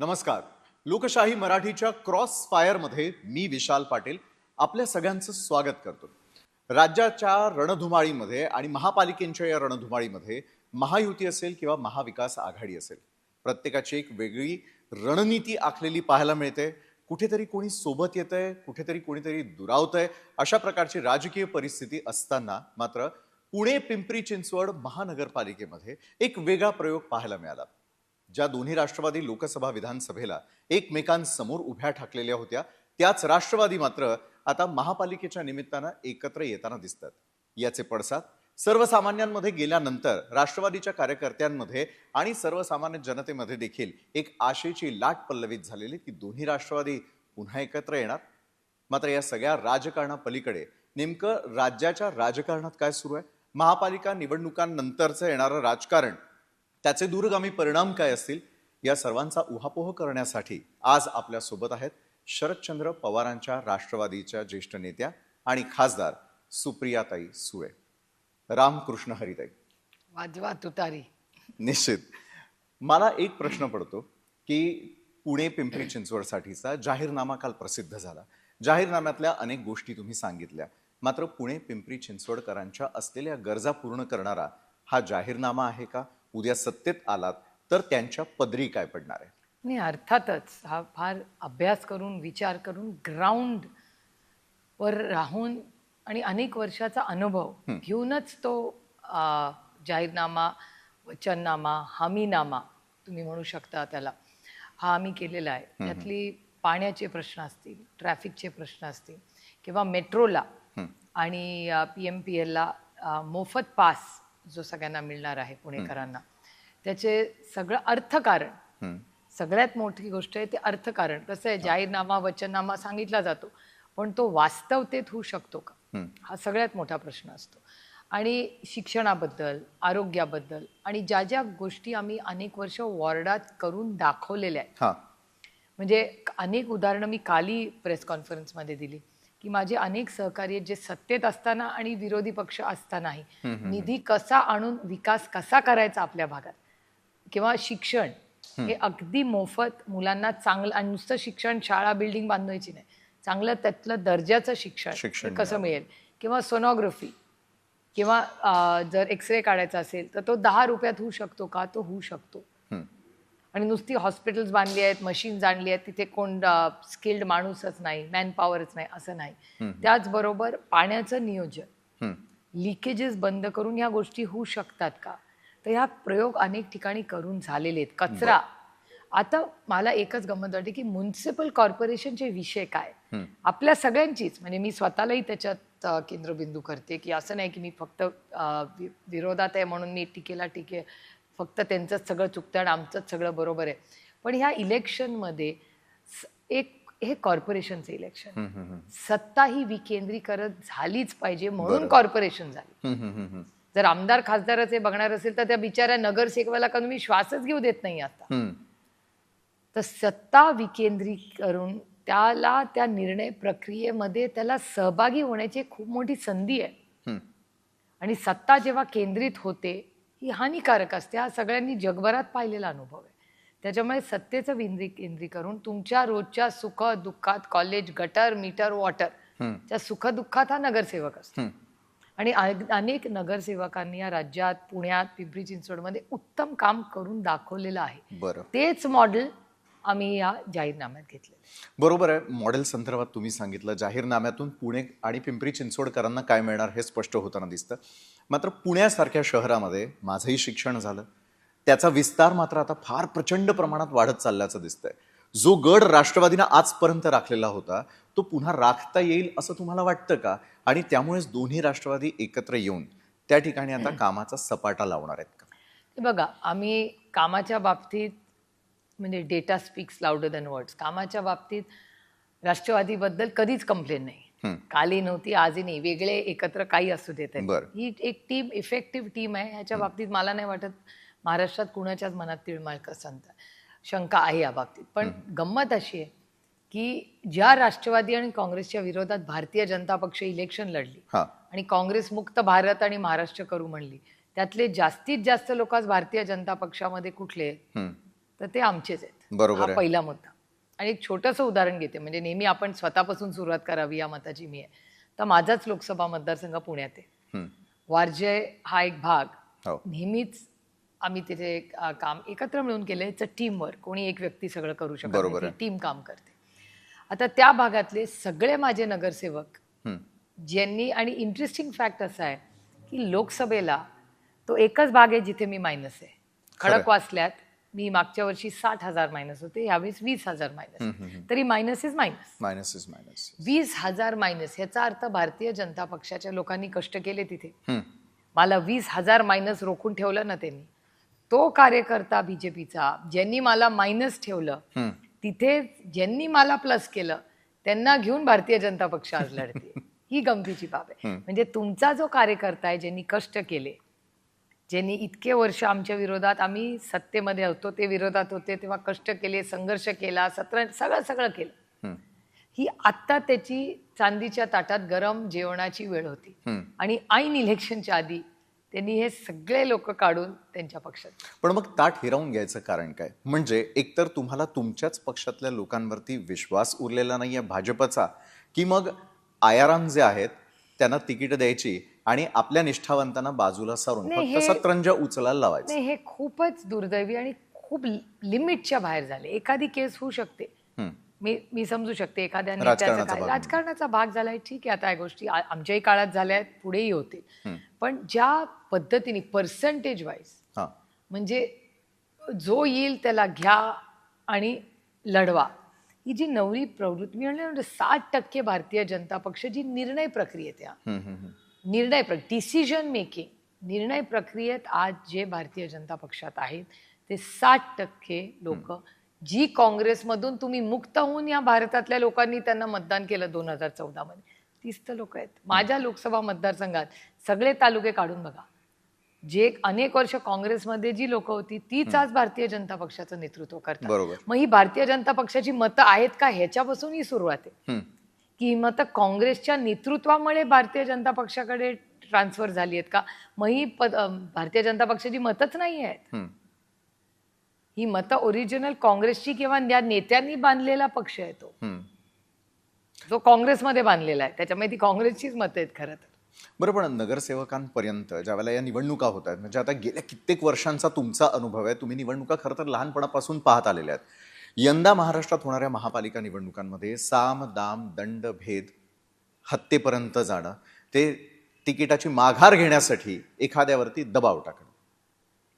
नमस्कार. लोकशाही मराठीच्या क्रॉस फायरमध्ये मी विशाल पाटील आपल्या सगळ्यांचं स्वागत करतो. राज्याच्या रणधुमाळीमध्ये आणि महापालिकेच्या या रणधुमाळीमध्ये महायुती असेल किंवा महाविकास आघाडी असेल, प्रत्येकाची एक वेगळी रणनीती आखलेली पाहायला मिळते. कुठेतरी कोणी सोबत येतंय, कुठेतरी कोणीतरी दुरावतंय. अशा प्रकारची राजकीय परिस्थिती असताना मात्र पुणे पिंपरी चिंचवड महानगरपालिकेमध्ये एक वेगळा प्रयोग पाहायला मिळाला. ज्या दोन्ही राष्ट्रवादी लोकसभा विधानसभेला एकमेकांसमोर उभ्या ठाकलेल्या होत्या, त्याच राष्ट्रवादी मात्र आता महापालिकेच्या निमित्तानं एकत्र येताना दिसतात. याचे पडसाद सर्वसामान्यांमध्ये गेल्यानंतर राष्ट्रवादीच्या कार्यकर्त्यांमध्ये आणि सर्वसामान्य जनतेमध्ये देखील एक आशेची लाट पल्लवित झालेली की दोन्ही राष्ट्रवादी पुन्हा एकत्र येणार. मात्र या सगळ्या राजकारणापलीकडे नेमकं राज्याच्या राजकारणात काय सुरू आहे, महापालिका निवडणुकांनंतरचं येणारं राजकारण, त्याचे दूरगामी परिणाम काय असतील, या सर्वांचा उहापोह करण्यासाठी आज आपल्या सोबत आहेत शरदचंद्र पवारांच्या राष्ट्रवादीच्या ज्येष्ठ नेत्या आणि खासदार सुप्रियाताई सुळे. रामकृष्ण हरिताई. वाजवा तुतारी. निश्चित. मला एक प्रश्न पडतो की पुणे पिंपरी चिंचवडसाठीचा जाहीरनामा काल प्रसिद्ध झाला. जाहीरनाम्यातल्या अनेक गोष्टी तुम्ही सांगितल्या, मात्र पुणे पिंपरी चिंचवडकरांच्या असलेल्या गरजा पूर्ण करणारा हा जाहीरनामा आहे का? उद्या सत्तेत आलात तर त्यांच्या पदरी काय पडणार आहे? नाही, अर्थातच हा फार अभ्यास करून विचार करून ग्राउंड वर राहून आणि अनेक वर्षाचा अनुभव घेऊनच तो जाहीरनामा, वचननामा, हमीनामा तुम्ही म्हणू शकता त्याला, हा आम्ही केलेला आहे. त्यातली पाण्याचे प्रश्न असतील, ट्रॅफिकचे प्रश्न असतील किंवा मेट्रोला आणि PMPLला मोफत पास जो सगळ्यांना मिळणार आहे पुणेकरांना, त्याचे सगळं अर्थकारण. सगळ्यात मोठी गोष्ट आहे ते अर्थकारण. कसं आहे, जाहीरनामा वचननामा सांगितला जातो, पण तो वास्तवतेत होऊ शकतो का, हा सगळ्यात मोठा प्रश्न असतो. आणि शिक्षणाबद्दल, आरोग्याबद्दल आणि ज्या ज्या गोष्टी आम्ही अनेक वर्ष वॉर्डात करून दाखवलेल्या आहेत, म्हणजे अनेक उदाहरणं मी काली प्रेस कॉन्फरन्समध्ये दिली की माझे अनेक सहकारी जे सत्तेत असताना आणि विरोधी पक्ष असतानाही निधी कसा आणून विकास कसा करायचा आपल्या भागात, किंवा शिक्षण हे अगदी मोफत मुलांना चांगलं, आणि नुसतं शिक्षण शाळा बिल्डिंग बांधवायची नाही, चांगलं त्यातलं दर्जाचं शिक्षण कसं मिळेल, किंवा सोनोग्राफी, किंवा जर एक्सरे काढायचा असेल तर तो 10 रुपयात होऊ शकतो का? तो होऊ शकतो. आणि नुसती हॉस्पिटल्स बांधली आहेत, मशीन्स आणली आहेत, तिथे कोण स्किल्ड माणूसच नाही, मॅनपॉवरच नाही असं नाही. त्याचबरोबर पाण्याचं नियोजन, लिकेजेस बंद करून ह्या गोष्टी होऊ शकतात का? तर ह्या प्रयोग अनेक ठिकाणी करून झालेले आहेत. कचरा, आता मला एकच गंमत वाटते की म्युन्सिपल कॉर्पोरेशनचे विषय काय, आपल्या सगळ्यांचीच, म्हणजे मी स्वतःलाही त्याच्यात केंद्रबिंदू करते की असं नाही की मी फक्त विरोधात आहे म्हणून मी टीकेला टीके, फक्त त्यांचंच सगळं चुकतं आणि आमचंच सगळं बरोबर आहे. पण ह्या इलेक्शनमध्ये एक हे कॉर्पोरेशनचं इलेक्शन, सत्ता ही विकेंद्रीकरण झालीच पाहिजे म्हणून कॉर्पोरेशन झाली. जर आमदार खासदारच हे बघणार असेल तर त्या बिचाऱ्या नगरसेवकाला का तुम्ही श्वासच घेऊ देत नाही आता. तर सत्ता विकेंद्रीकरण, त्याला त्या निर्णय प्रक्रियेमध्ये त्याला सहभागी होण्याची खूप मोठी संधी आहे. आणि सत्ता जेव्हा केंद्रित होते ही हानिकारक असते, हा सगळ्यांनी जगभरात पाहिलेला अनुभव आहे. त्याच्यामुळे सत्तेचं विकेंद्रीकरण तुमच्या रोजच्या सुख दुःखात, कॉलेज, गटर, मीटर, वॉटर, त्या सुख दुःखात हा नगरसेवक असतो. आणि अनेक नगरसेवकांनी या राज्यात, पुण्यात, पिंपरी चिंचवडमध्ये उत्तम काम करून दाखवलेलं आहे. तेच मॉडेल आम्ही या जाहीरनाम्यात घेतले. बरोबर आहे. मॉडेल संदर्भात तुम्ही सांगितलं, जाहीरनाम्यातून पुणे आणि पिंपरी चिंचवडकरांना काय मिळणार हे स्पष्ट होताना दिसतं. मात्र पुण्यासारख्या शहरामध्ये माझंही शिक्षण झालं, त्याचा विस्तार मात्र आता फार प्रचंड प्रमाणात वाढत चालल्याचं दिसतंय. जो गड राष्ट्रवादीनं आजपर्यंत राखलेला होता तो पुन्हा राखता येईल असं तुम्हाला वाटतं का? आणि त्यामुळेच दोन्ही राष्ट्रवादी एकत्र येऊन त्या ठिकाणी आता कामाचा सपाटा लावणार आहेत का? बघा, आम्ही कामाच्या बाबतीत, म्हणजे data speaks louder than words, कामाच्या बाबतीत राष्ट्रवादीबद्दल कधीच कंप्लेन नाही. कालही नव्हती, आजही नाही. वेगळे एकत्र काही असू देत आहेत, ही एक टीम, इफेक्टिव्ह टीम आहे. ह्याच्या बाबतीत मला नाही वाटत महाराष्ट्रात कुणाच्याच मनात तिळमाळ शंका आहे या बाबतीत. पण गंमत अशी आहे की ज्या राष्ट्रवादी आणि काँग्रेसच्या विरोधात भारतीय जनता पक्ष इलेक्शन लढली आणि काँग्रेस मुक्त भारत आणि महाराष्ट्र करू म्हणली, त्यातले जास्तीत जास्त लोक आज भारतीय जनता पक्षामध्ये कुठले, तर ते आमचेच आहेत. बरोबर हा आहे. पहिला मुद्दा. आणि एक छोटंसं उदाहरण घेते, म्हणजे नेहमी आपण स्वतःपासून सुरुवात करावी या मताची मी आहे. तर माझाच लोकसभा मतदारसंघ पुण्यात आहे. हम्म. वारजे हा एक भाग हो. नेहमीच आम्ही तिथे काम एकत्र मिळून केलं. It's a team work. कोणी एक व्यक्ती सगळं करू शकत बरोबर नाही, आहे. टीम काम करते. आता त्या भागातले सगळे माझे नगरसेवक हम्म. ज्यांनी, आणि इंटरेस्टिंग फॅक्ट असा आहे की लोकसभेला तो एकच भाग आहे जिथे मी मायनस आहे. खरं. खडकवासल्यात मी मागच्या वर्षी 60,000 मायनस होते, यावेळेस 20,000 मायनस. तरी minus is minus. Minus is minus. 20,000 minus ह्याचा अर्थ भारतीय जनता पक्षाच्या लोकांनी कष्ट केले तिथे. हम्म. मला 20,000 मायनस रोखून ठेवलं ना त्यांनी. तो कार्यकर्ता बीजेपीचा ज्यांनी मला मायनस ठेवलं, हम्म. तिथे ज्यांनी मला प्लस केलं त्यांना घेऊन भारतीय जनता पक्ष आज लढते. ही गमतीची बाब आहे. म्हणजे तुमचा जो कार्यकर्ता आहे, ज्यांनी कष्ट केले, ज्यांनी इतके वर्ष आमच्या विरोधात, आम्ही सत्तेमध्ये होतो ते विरोधात होते तेव्हा कष्ट केले, संघर्ष केला, सगळं केलं. हम्म. ही आत्ता त्याची चांदीच्या ताटात गरम जेवणाची वेळ होती. आणि ऐन इलेक्शनच्या आधी त्यांनी हे सगळे लोक काढून त्यांच्या पक्षात. पण मग ताट हिरावून घ्यायचं कारण काय? म्हणजे एकतर तुम्हाला तुमच्याच पक्षातल्या लोकांवरती विश्वास उरलेला नाहीये भाजपचा, की मग आयाराम जे आहेत त्यांना तिकीट द्यायची आणि आपल्या निष्ठावंतांना बाजूला सारून नाही, फक्त सतरंजा उचलायला लावायचं. नाही, हे खूपच दुर्दैवी आणि खूप लिमिटच्या बाहेर झाले. एखादी केस होऊ शकते, मी समजू शकते, एखाद्या नेत्याचा राजकारणाचा काय भाग राजकारणाचा भाग झालाय, ठीक आहे. आता या गोष्टी आमच्याही काळात झाल्या आहेत, पुढेही होतील. पण ज्या पद्धतीने पर्सेंटेज वाईज, हा. म्हणजे जो येईल त्याला घ्या आणि लढवा, ही जी नवरी प्रवृत्ती, मी म्हणले 60% भारतीय जनता पक्ष जी निर्णय प्रक्रियेत डिसिजन मेकिंग, निर्णय प्रक्रियेत आज जे भारतीय जनता पक्षात आहेत ते 60% लोक, जी काँग्रेसमधून तुम्ही मुक्त होऊन या भारतातल्या लोकांनी त्यांना मतदान केलं 2014 मध्ये, तीच तर लोक आहेत. माझ्या लोकसभा मतदारसंघात सगळे तालुके काढून बघा, जे अनेक वर्ष काँग्रेसमध्ये जी लोक होती तीच आज भारतीय जनता पक्षाचं नेतृत्व करतात. बरोबर. मग ही भारतीय जनता पक्षाची मतं आहेत का, ह्याच्यापासून ही सुरुवात आहे. की ही मतं काँग्रेसच्या नेतृत्वामुळे भारतीय जनता पक्षाकडे ट्रान्सफर झाली आहेत का? मग ही भारतीय जनता पक्षाची मतच नाही आहेत. ही मतं ओरिजिनल काँग्रेसची किंवा या नेत्यांनी बांधलेला पक्ष आहे तो, जो काँग्रेसमध्ये बांधलेला आहे. त्याच्यामुळे ती काँग्रेसचीच मतं आहेत खरं तर. बरं, पण नगरसेवकांपर्यंत ज्यावेळेला या निवडणुका होत आहेत, म्हणजे आता गेल्या कित्येक वर्षांचा तुमचा अनुभव आहे, तुम्ही निवडणुका खरं तर लहानपणापासून पाहत आलेल्या आहेत. यंदा महाराष्ट्रात होणाऱ्या महापालिका निवडणुकांमध्ये साम दाम दंड भेद, हत्येपर्यंत जाणं, ते तिकिटाची माघार घेण्यासाठी एखाद्यावरती दबाव टाकणं,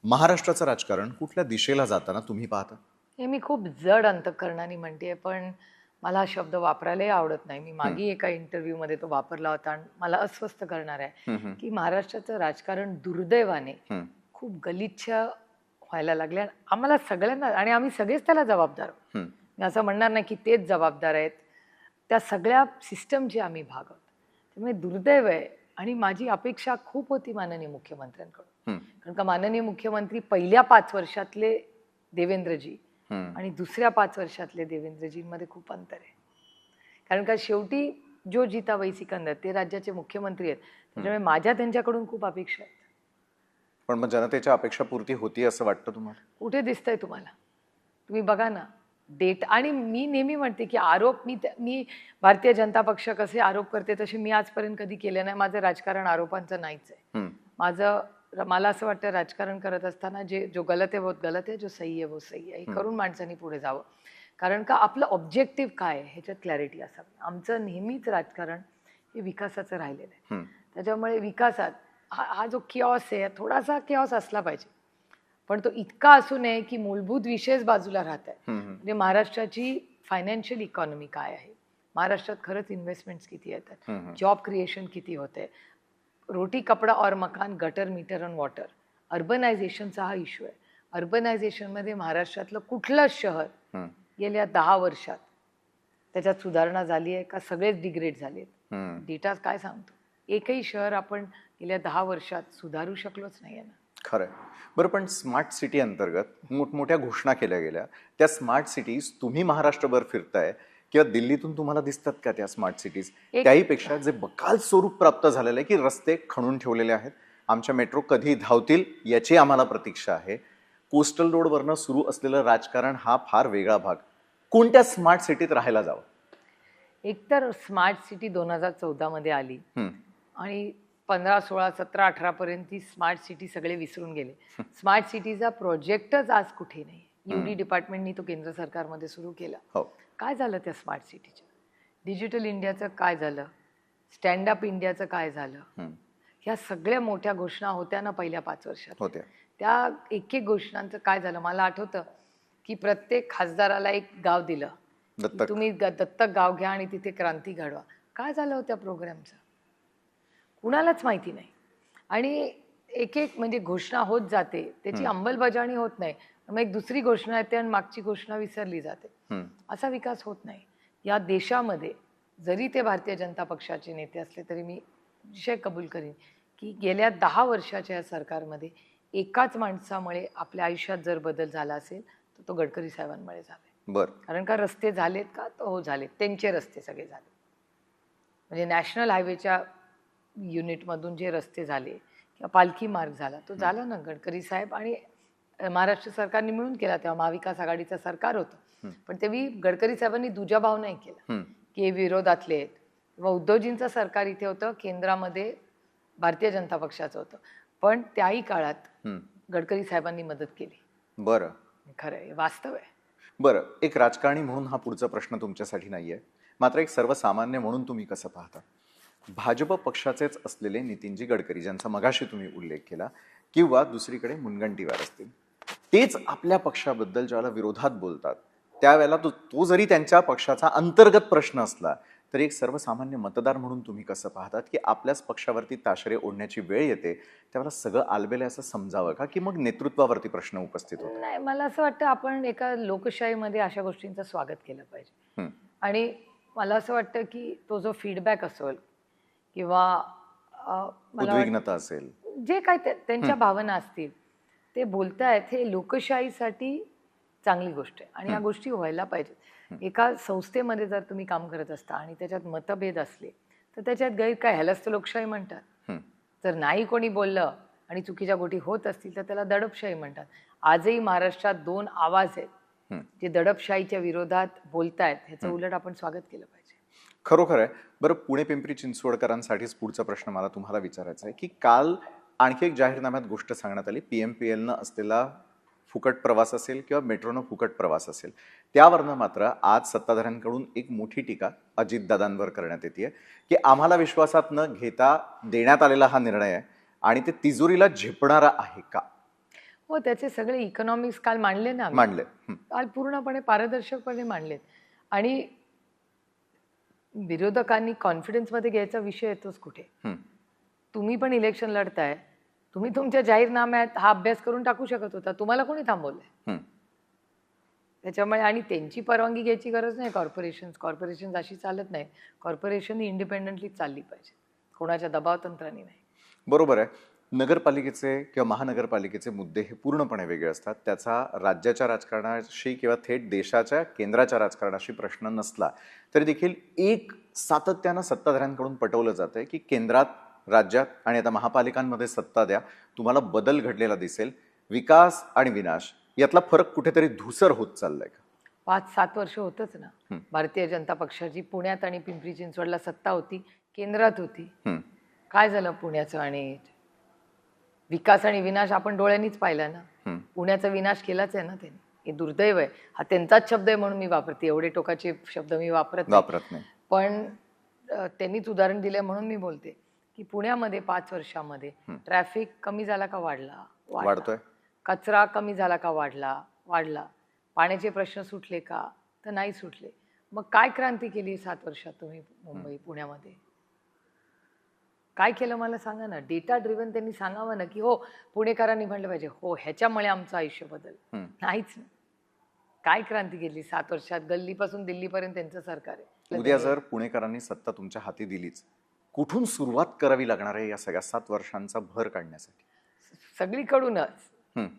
महाराष्ट्राचं राजकारण कुठल्या दिशेला जाताना तुम्ही पाहता? हे मी खूप जड अंतःकरणाने म्हणते, पण मला हा शब्द वापरायलाही आवडत नाही. मी मागे एका इंटरव्ह्यू मध्ये तो वापरला होता आणि मला अस्वस्थ करणार आहे की महाराष्ट्राचं राजकारण दुर्दैवाने खूप गलिच्छ व्हायला लागले. आम्हाला सगळ्यांना, आणि आम्ही सगळेच त्याला जबाबदार आहोत. मी असं म्हणणार नाही की तेच जबाबदार आहेत, त्या सगळ्या सिस्टमचे आम्ही भाग आहोत. त्यामुळे दुर्दैव आहे. आणि माझी अपेक्षा खूप होती माननीय मुख्यमंत्र्यांकडून, कारण का माननीय मुख्यमंत्री पहिल्या 5 वर्षातले देवेंद्रजी आणि दुसऱ्या 5 वर्षातले देवेंद्रजींमध्ये खूप अंतर आहे. कारण का शेवटी जो जीता वही सिकंदर ते राज्याचे मुख्यमंत्री आहेत, त्याच्यामुळे माझ्या त्यांच्याकडून खूप अपेक्षा आहेत. पण मग जनतेच्या अपेक्षा पूर्ती होती असं वाटतं तुम्हाला? कुठे दिसतंय तुम्हाला? तुम्ही बघा ना डेट. आणि मी नेहमी म्हणते की आरोप, मी भारतीय जनता पक्ष कसे आरोप करते तसे मी आजपर्यंत कधी केले नाही. माझं राजकारण आरोपांचं नाहीच आहे. मला असं वाटतं राजकारण करत असताना जो गलत आहे बहुत गलत आहे, जो सही आहे वो सही आहे, हे करून माणसांनी पुढे जावं. कारण का आपलं ऑब्जेक्टिव्ह काय आहे ह्याच्यात क्लॅरिटी असावी. आमचं नेहमीच राजकारण हे विकासाचं राहिलेलं आहे. त्याच्यामुळे विकासात हा जो किऑस आहे, थोडासा किऑस असला पाहिजे, पण तो इतका असू नये की मूलभूत विषयच बाजूला राहत आहे. म्हणजे महाराष्ट्राची फायनान्शियल इकॉनॉमी काय आहे, महाराष्ट्रात खरंच इन्व्हेस्टमेंट्स किती येतात, जॉब क्रिएशन किती होते, रोटी कपडा और मकान, गटर मीटर आणि वॉटर, अर्बनायझेशनचा हा इश्यू आहे. अर्बनायझेशनमध्ये महाराष्ट्रातलं कुठलं शहर गेल्या 10 वर्षात त्याच्यात सुधारणा झाली आहे का सगळेच डिग्रेड झालेत? डेटा काय सांगतो? एकही शहर आपण गेल्या 10 वर्षात सुधारू शकलोच नाही आहे ना. खरंय. बरं, पण स्मार्ट सिटी अंतर्गत मोठमोठ्या घोषणा केल्या गेल्या. त्या स्मार्ट सिटीज तुम्ही महाराष्ट्रभर फिरताय किंवा दिल्लीतून तुम्हाला दिसतात का त्या स्मार्ट सिटीज? त्याहीपेक्षा जे बकाल स्वरूप प्राप्त झालेलं आहे की रस्ते खणून ठेवलेले आहेत, आमच्या मेट्रो कधी धावतील याची आम्हाला प्रतीक्षा आहे, कोस्टल रोडवरनं सुरू असलेलं राजकारण हा फार वेगळा भाग. कोणत्या स्मार्ट सिटीत राहायला जावं? एकतर स्मार्ट सिटी 2014 मध्ये आली हम्म, आणि 15, 16, 17, 18 पर्यंत ती स्मार्ट सिटी सगळे विसरून गेले. स्मार्ट सिटीचा प्रोजेक्टच आज कुठे नाही. UD डिपार्टमेंटनी तो केंद्र सरकारमध्ये सुरू केला. हो. काय झालं त्या स्मार्ट सिटीच्या? डिजिटल इंडियाचं काय झालं? स्टँड अप इंडियाचं काय झालं? हम्म, ह्या सगळ्या मोठ्या घोषणा होत्या ना पहिल्या 5 वर्षात. होत्या. त्या एक एक घोषणांचं काय झालं? मला आठवतं की प्रत्येक खासदाराला एक गाव दिलं. दत्तक. तुम्ही दत्तक गाव घ्या आणि तिथे क्रांती घडवा. काय झालं होत्या प्रोग्रामचं? कुणालाच माहिती नाही. आणि एक एक म्हणजे घोषणा होत जाते, त्याची अंमलबजावणी होत नाही. मग एक दुसरी घोषणा येते आणि मागची घोषणा विसरली जाते. हम्म, असा विकास होत नाही. या देशामध्ये जरी ते भारतीय जनता पक्षाचे नेते असले तरी मी विषय कबूल करीन की गेल्या 10 वर्षाच्या या सरकारमध्ये एकाच माणसामुळे आपल्या आयुष्यात जर बदल झाला असेल तर तो गडकरी साहेबांमुळे झाला. बर. कारण का रस्ते झालेत का? तर हो झालेत. त्यांचे रस्ते सगळे झाले. म्हणजे नॅशनल हायवेच्या युनिटमधून जे रस्ते झाले किंवा पालखी मार्ग झाला तो झाला ना गडकरी साहेब आणि महाराष्ट्र सरकारने मिळून केला. तेव्हा महाविकास आघाडीचं सरकार होतं. पण तेव्हा गडकरी साहेबांनी दुजाभाव नाही केला की हे विरोधातले आहेत. किंवा उद्धवजींचं सरकार इथे होतं, केंद्रामध्ये भारतीय जनता पक्षाचं होतं, पण त्याही काळात गडकरी साहेबांनी मदत केली. बरं. खरं आहे, वास्तव आहे. बरं, एक राजकारणी म्हणून हा पुढचा प्रश्न तुमच्यासाठी नाहीये, मात्र एक सर्वसामान्य म्हणून तुम्ही कसं पाहता? भाजप पक्षाचेच असलेले नितीनजी गडकरी, ज्यांचा मगाशी तुम्ही उल्लेख केला, किंवा दुसरीकडे मुनगंटीवार असतील, तेच आपल्या पक्षाबद्दल ज्यावेळेला विरोधात बोलतात त्यावेळेला तो जरी त्यांच्या पक्षाचा अंतर्गत प्रश्न असला तरी एक सर्वसामान्य मतदार म्हणून तुम्ही कसं पाहतात की आपल्याच पक्षावरती ताशरे ओढण्याची वेळ येते त्यावेळेला सगळं आलबेले असं समजावं का, की मग नेतृत्वावरती प्रश्न उपस्थित होतो? नाही, मला असं वाटतं आपण एका लोकशाहीमध्ये अशा गोष्टींचं स्वागत केलं पाहिजे. आणि मला असं वाटतं की तो जो फीडबॅक असेल किंवा उद्विग्नता असेल, जे काय त्यांच्या भावना असतील ते बोलतायत, हे लोकशाहीसाठी चांगली गोष्ट आहे आणि या गोष्टी व्हायला पाहिजेत. एका संस्थेमध्ये जर तुम्ही काम करत असता आणि त्याच्यात मतभेद असले तर त्याच्यात गैर काय? ह्यालाच तर लोकशाही म्हणतात. जर नाही कोणी बोललं आणि चुकीच्या गोष्टी होत असतील तर त्याला दडपशाही म्हणतात. आजही महाराष्ट्रात 2 आवाज आहेत जे दडपशाहीच्या विरोधात बोलतायत. ह्याचं उलट आपण स्वागत केलं पाहिजे. खरोखर आहे. बरं, पुणे पिंपरी चिंचवडकरांसाठीच पुढचा प्रश्न मला तुम्हाला विचारायचा आहे की काल आणखी एक जाहीरनाम्यात गोष्ट सांगण्यात आली, PMPLनं असलेला फुकट प्रवास असेल किंवा मेट्रोनं फुकट प्रवास असेल, त्यावरनं मात्र आज सत्ताधाऱ्यांकडून एक मोठी टीका अजितदादांवर करण्यात येते की आम्हाला विश्वासात न घेता देण्यात आलेला हा निर्णय आहे आणि ते तिजोरीला झेपणारा आहे का? हो, त्याचे सगळे इकॉनॉमिक्स काल मांडले ना, मांडले. काल पूर्णपणे पारदर्शकपणे मांडलेत. आणि विरोधकांनी कॉन्फिडन्समध्ये घ्यायचा विषय येतोच कुठे? तुम्ही पण इलेक्शन लढताय, तुम्ही तुमच्या जाहीरनाम्यात हा अभ्यास करून टाकू शकत होता. तुम्हाला कोणी थांबवलंय? त्याच्यामुळे आणि त्यांची परवानगी घ्यायची गरज नाही. कॉर्पोरेशन अशी चालत नाही. कॉर्पोरेशन ही इंडिपेंडेंटली चालली पाहिजे, कोणाच्या दबावतंत्राने नाही. बरोबर आहे. नगरपालिकेचे किंवा महानगरपालिकेचे मुद्दे हे पूर्णपणे वेगळे असतात. त्याचा राज्याच्या राजकारणाशी किंवा थेट देशाच्या केंद्राच्या राजकारणाशी प्रश्न नसला तरी देखील एक सातत्यानं सत्ताधाऱ्यांकडून पटवलं जातंय की केंद्रात, राज्यात आणि आता महापालिकांमध्ये सत्ता द्या, तुम्हाला बदल घडलेला दिसेल. विकास आणि विनाश यातला फरक कुठेतरी धूसर होत चाललाय का? 5-7 वर्ष होतच ना. भारतीय जनता पक्षाची पुण्यात आणि पिंपरी चिंचवडला सत्ता होती, केंद्रात होती. काय झालं पुण्याचं? आणि विकास आणि विनाश आपण डोळ्यांनीच पाहिला ना. पुण्याचा विनाश केलाच आहे ना त्यांनी. हे दुर्दैव आहे. हा त्यांचाच शब्द आहे म्हणून मी वापरते, एवढे टोकाचे शब्द मी वापरत नाही. पण त्यांनीच उदाहरण दिले म्हणून मी बोलते की पुण्यामध्ये 5 वर्षामध्ये ट्रॅफिक कमी झाला का वाढतोय? कचरा कमी झाला का वाढला? पाण्याचे प्रश्न सुटले का? तर नाही सुटले. मग काय क्रांती केली 7 वर्षात तुम्ही पुण्यामध्ये? काय केलं मला सांगा ना. डेटा ड्रिव्हन त्यांनी सांगावं ना की हो, पुणेकरांनी म्हणलं पाहिजे हो ह्याच्यामुळे आमचं आयुष्य बदल. नाहीच ना. काय क्रांती केली 7 वर्षात? गल्लीपासून दिल्लीपर्यंत त्यांचं सरकार आहे. उद्या जर पुणेकरांनी सत्ता तुमच्या हाती दिलीच, कुठून सुरुवात करावी लागणार आहे या सगळ्या 7 वर्षांचा भर काढण्यासाठी? सगळीकडूनच,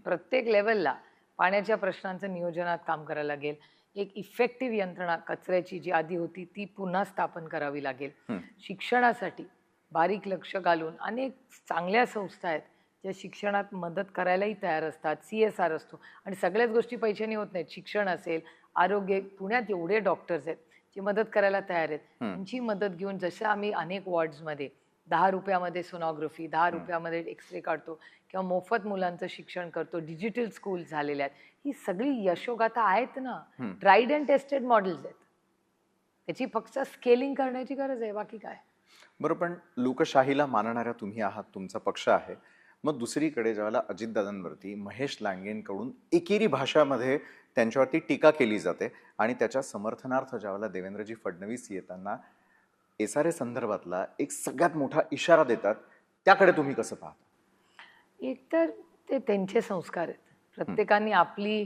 प्रत्येक लेवलला पाण्याच्या प्रश्नांचं नियोजनात काम करायला लागेल. एक इफेक्टिव्ह यंत्रणा कचऱ्याची जी आधी होती ती पुन्हा स्थापन करावी लागेल. शिक्षणासाठी बारीक लक्ष घालून अनेक चांगल्या संस्था आहेत ज्या शिक्षणात मदत करायलाही तयार असतात, CSR असतो आणि सगळ्याच गोष्टी पैशाने होत नाहीत. शिक्षण असेल, आरोग्य, पुण्यात एवढे डॉक्टर्स आहेत जे मदत करायला तयार आहेत. त्यांची मदत घेऊन जसं आम्ही अनेक वॉर्ड्समध्ये 10 रुपयामध्ये सोनोग्राफी, 10 रुपयामध्ये एक्सरे काढतो किंवा मोफत मुलांचं शिक्षण करतो, डिजिटल स्कूल झालेल्या आहेत. ही सगळी यशोगाथा आहेत ना, ट्राईड अँड टेस्टेड मॉडेल्स आहेत. त्याची फक्त स्केलिंग करण्याची गरज आहे, बाकी काय. बरं, पण लोकशाहीला मानणाऱ्या तुम्ही आहात, तुमचा पक्ष आहे. मग दुसरीकडे ज्यावेळेला अजितदादांवरती महेश लांगेंकडून एकेरी भाषामध्ये त्यांच्यावरती टीका केली जाते आणि त्याच्या समर्थनार्थ ज्यावेळेला देवेंद्रजी फडणवीस येताना SRA संदर्भातला एक सगळ्यात मोठा इशारा देतात, त्याकडे तुम्ही कसं पाहता? एकतर ते त्यांचे संस्कार आहेत. प्रत्येकाने आपली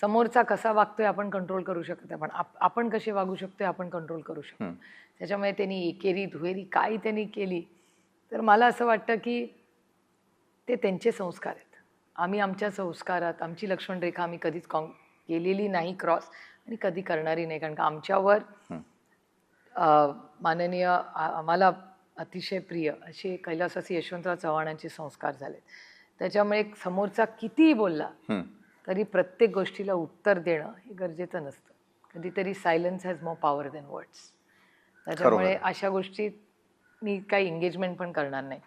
समोरचा कसा वागतोय आपण कंट्रोल करू शकत नाही, पण आपण कसे वागू शकतोय आपण कंट्रोल करू शकतो. त्याच्यामुळे त्यांनी एकेरी दुहेरी काही त्यांनी केली तर मला असं वाटतं की ते त्यांचे संस्कार आहेत. आम्ही आमच्या संस्कारात आमची लक्ष्मण रेखा आम्ही कधीच केलेली नाही क्रॉस आणि कधी करणारी नाही, कारण का आमच्यावर माननीय आम्हाला अतिशय प्रिय असे कैलासवासी यशवंतराव चव्हाणांचे संस्कार झालेत. त्याच्यामुळे समोरचा कितीही बोलला तरी प्रत्येक गोष्टीला उत्तर देणं हे गरजेचं नसतं. कधीतरी silence has more power than words. त्याच्यामुळे अशा गोष्टीत मी काही एंगेजमेंट पण करणार नाही.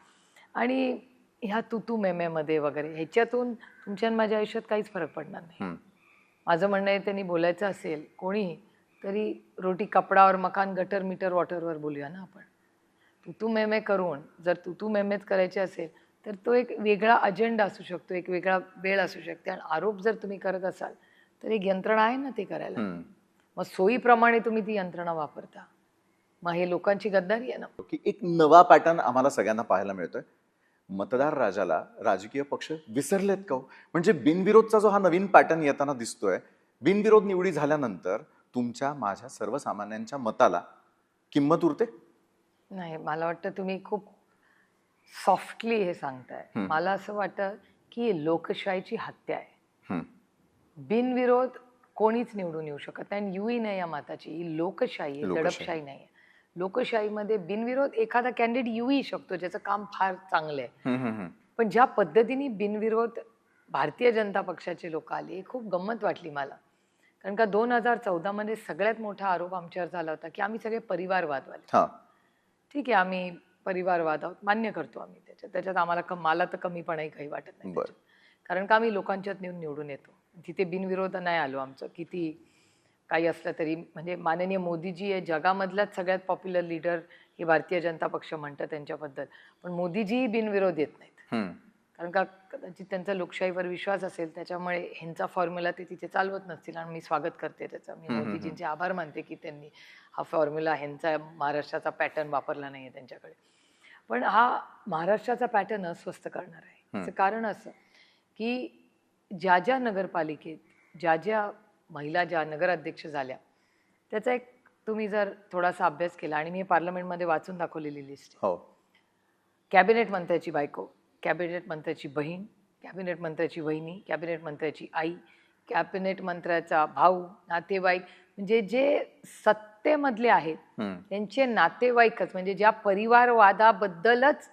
आणि ह्या तुतू मेमेमध्ये वगैरे ह्याच्यातून तुमच्या माझ्या आयुष्यात काहीच फरक पडणार नाही. माझं म्हणणं आहे त्यांनी बोलायचं असेल कोणी तरी रोटी कपडावर मकान गटर मीटर वॉटरवर बोलूया ना आपण. तुतू मेमे करून जर तुतू मेमेच करायचे असेल तर तो एक वेगळा अजेंडा असू शकतो, एक वेगळा वेळ असू शकते. आणि आरोप जर तुम्ही करत असाल तर एक यंत्रणा आहे ना ते करायला. मग सोयीप्रमाणे तुम्ही ती यंत्रणा वापरता. मग हे लोकांची गद्दारी आहे ना. की एक नवा पॅटर्न आम्हाला सगळ्यांना पाहायला मिळतोय. मतदार राजाला राजकीय पक्ष विसरलेत का? म्हणजे बिनविरोधचा जो हा नवीन पॅटर्न येताना दिसतोय, बिनविरोध निवडी झाल्यानंतर तुमच्या माझ्या सर्वसामान्यांच्या मताला किंमत उरते? नाही, मला वाटतं तुम्ही खूप सॉफ्टली हे सांगताय. मला असं वाटतं की लोकशाहीची हत्या आहे. बिनविरोध कोणीच निवडून येऊ शकत नाही. आणि युई नाही या माताची, ही लोकशाही आहे, दडपशाही नाही आहे. लोकशाहीमध्ये बिनविरोध एखादा कॅन्डिडेट येऊही शकतो ज्याचं काम फार चांगलं आहे. पण ज्या पद्धतीने बिनविरोध भारतीय जनता पक्षाचे लोक आले हे खूप गंमत वाटली मला. कारण का 2014 मध्ये सगळ्यात मोठा आरोप आमच्यावर झाला होता की आम्ही सगळे परिवारवादवाले. ठीक आहे, आम्ही परिवारवाद आहोत, मान्य करतो आम्ही. त्याच्यात आम्हाला मला तर कमीपणाही काही वाटत नाही. कारण का आम्ही लोकांच्यात निवडून येतो. तिथे बिनविरोध नाही आलो. आमचं किती काही असलं तरी म्हणजे माननीय मोदीजी हे जगामधलाच सगळ्यात पॉप्युलर लीडर हे भारतीय जनता पक्ष म्हणतं त्यांच्याबद्दल. पण मोदीजीही बिनविरोध येत नाहीत. कारण का कदाचित त्यांचा लोकशाहीवर विश्वास असेल, त्याच्यामुळे ह्यांचा फॉर्म्युला ते तिथे चालवत नसतील. आणि मी स्वागत करते त्याचं. मी मोदीजींचे आभार मानते की त्यांनी हा फॉर्म्युला ह्यांचा महाराष्ट्राचा पॅटर्न वापरला नाही आहे त्यांच्याकडे. पण हा महाराष्ट्राचा पॅटर्न अस्वस्थ करणार आहे. याचं कारण असं की ज्या ज्या नगरपालिकेत ज्या महिला ज्या नगराध्यक्ष झाल्या त्याचा एक तुम्ही जर थोडासा अभ्यास केला, आणि मी पार्लमेंटमध्ये वाचून दाखवलेली लिस्ट. कॅबिनेट मंत्र्याची बायको, कॅबिनेट मंत्र्याची बहीण, कॅबिनेट मंत्र्याची वहिनी, कॅबिनेट मंत्र्याची आई, कॅबिनेट मंत्र्याचा भाऊ, नातेवाईक, म्हणजे जे सत्तेमधले आहेत त्यांचे नातेवाईकच, म्हणजे ज्या परिवारवादाबद्दलच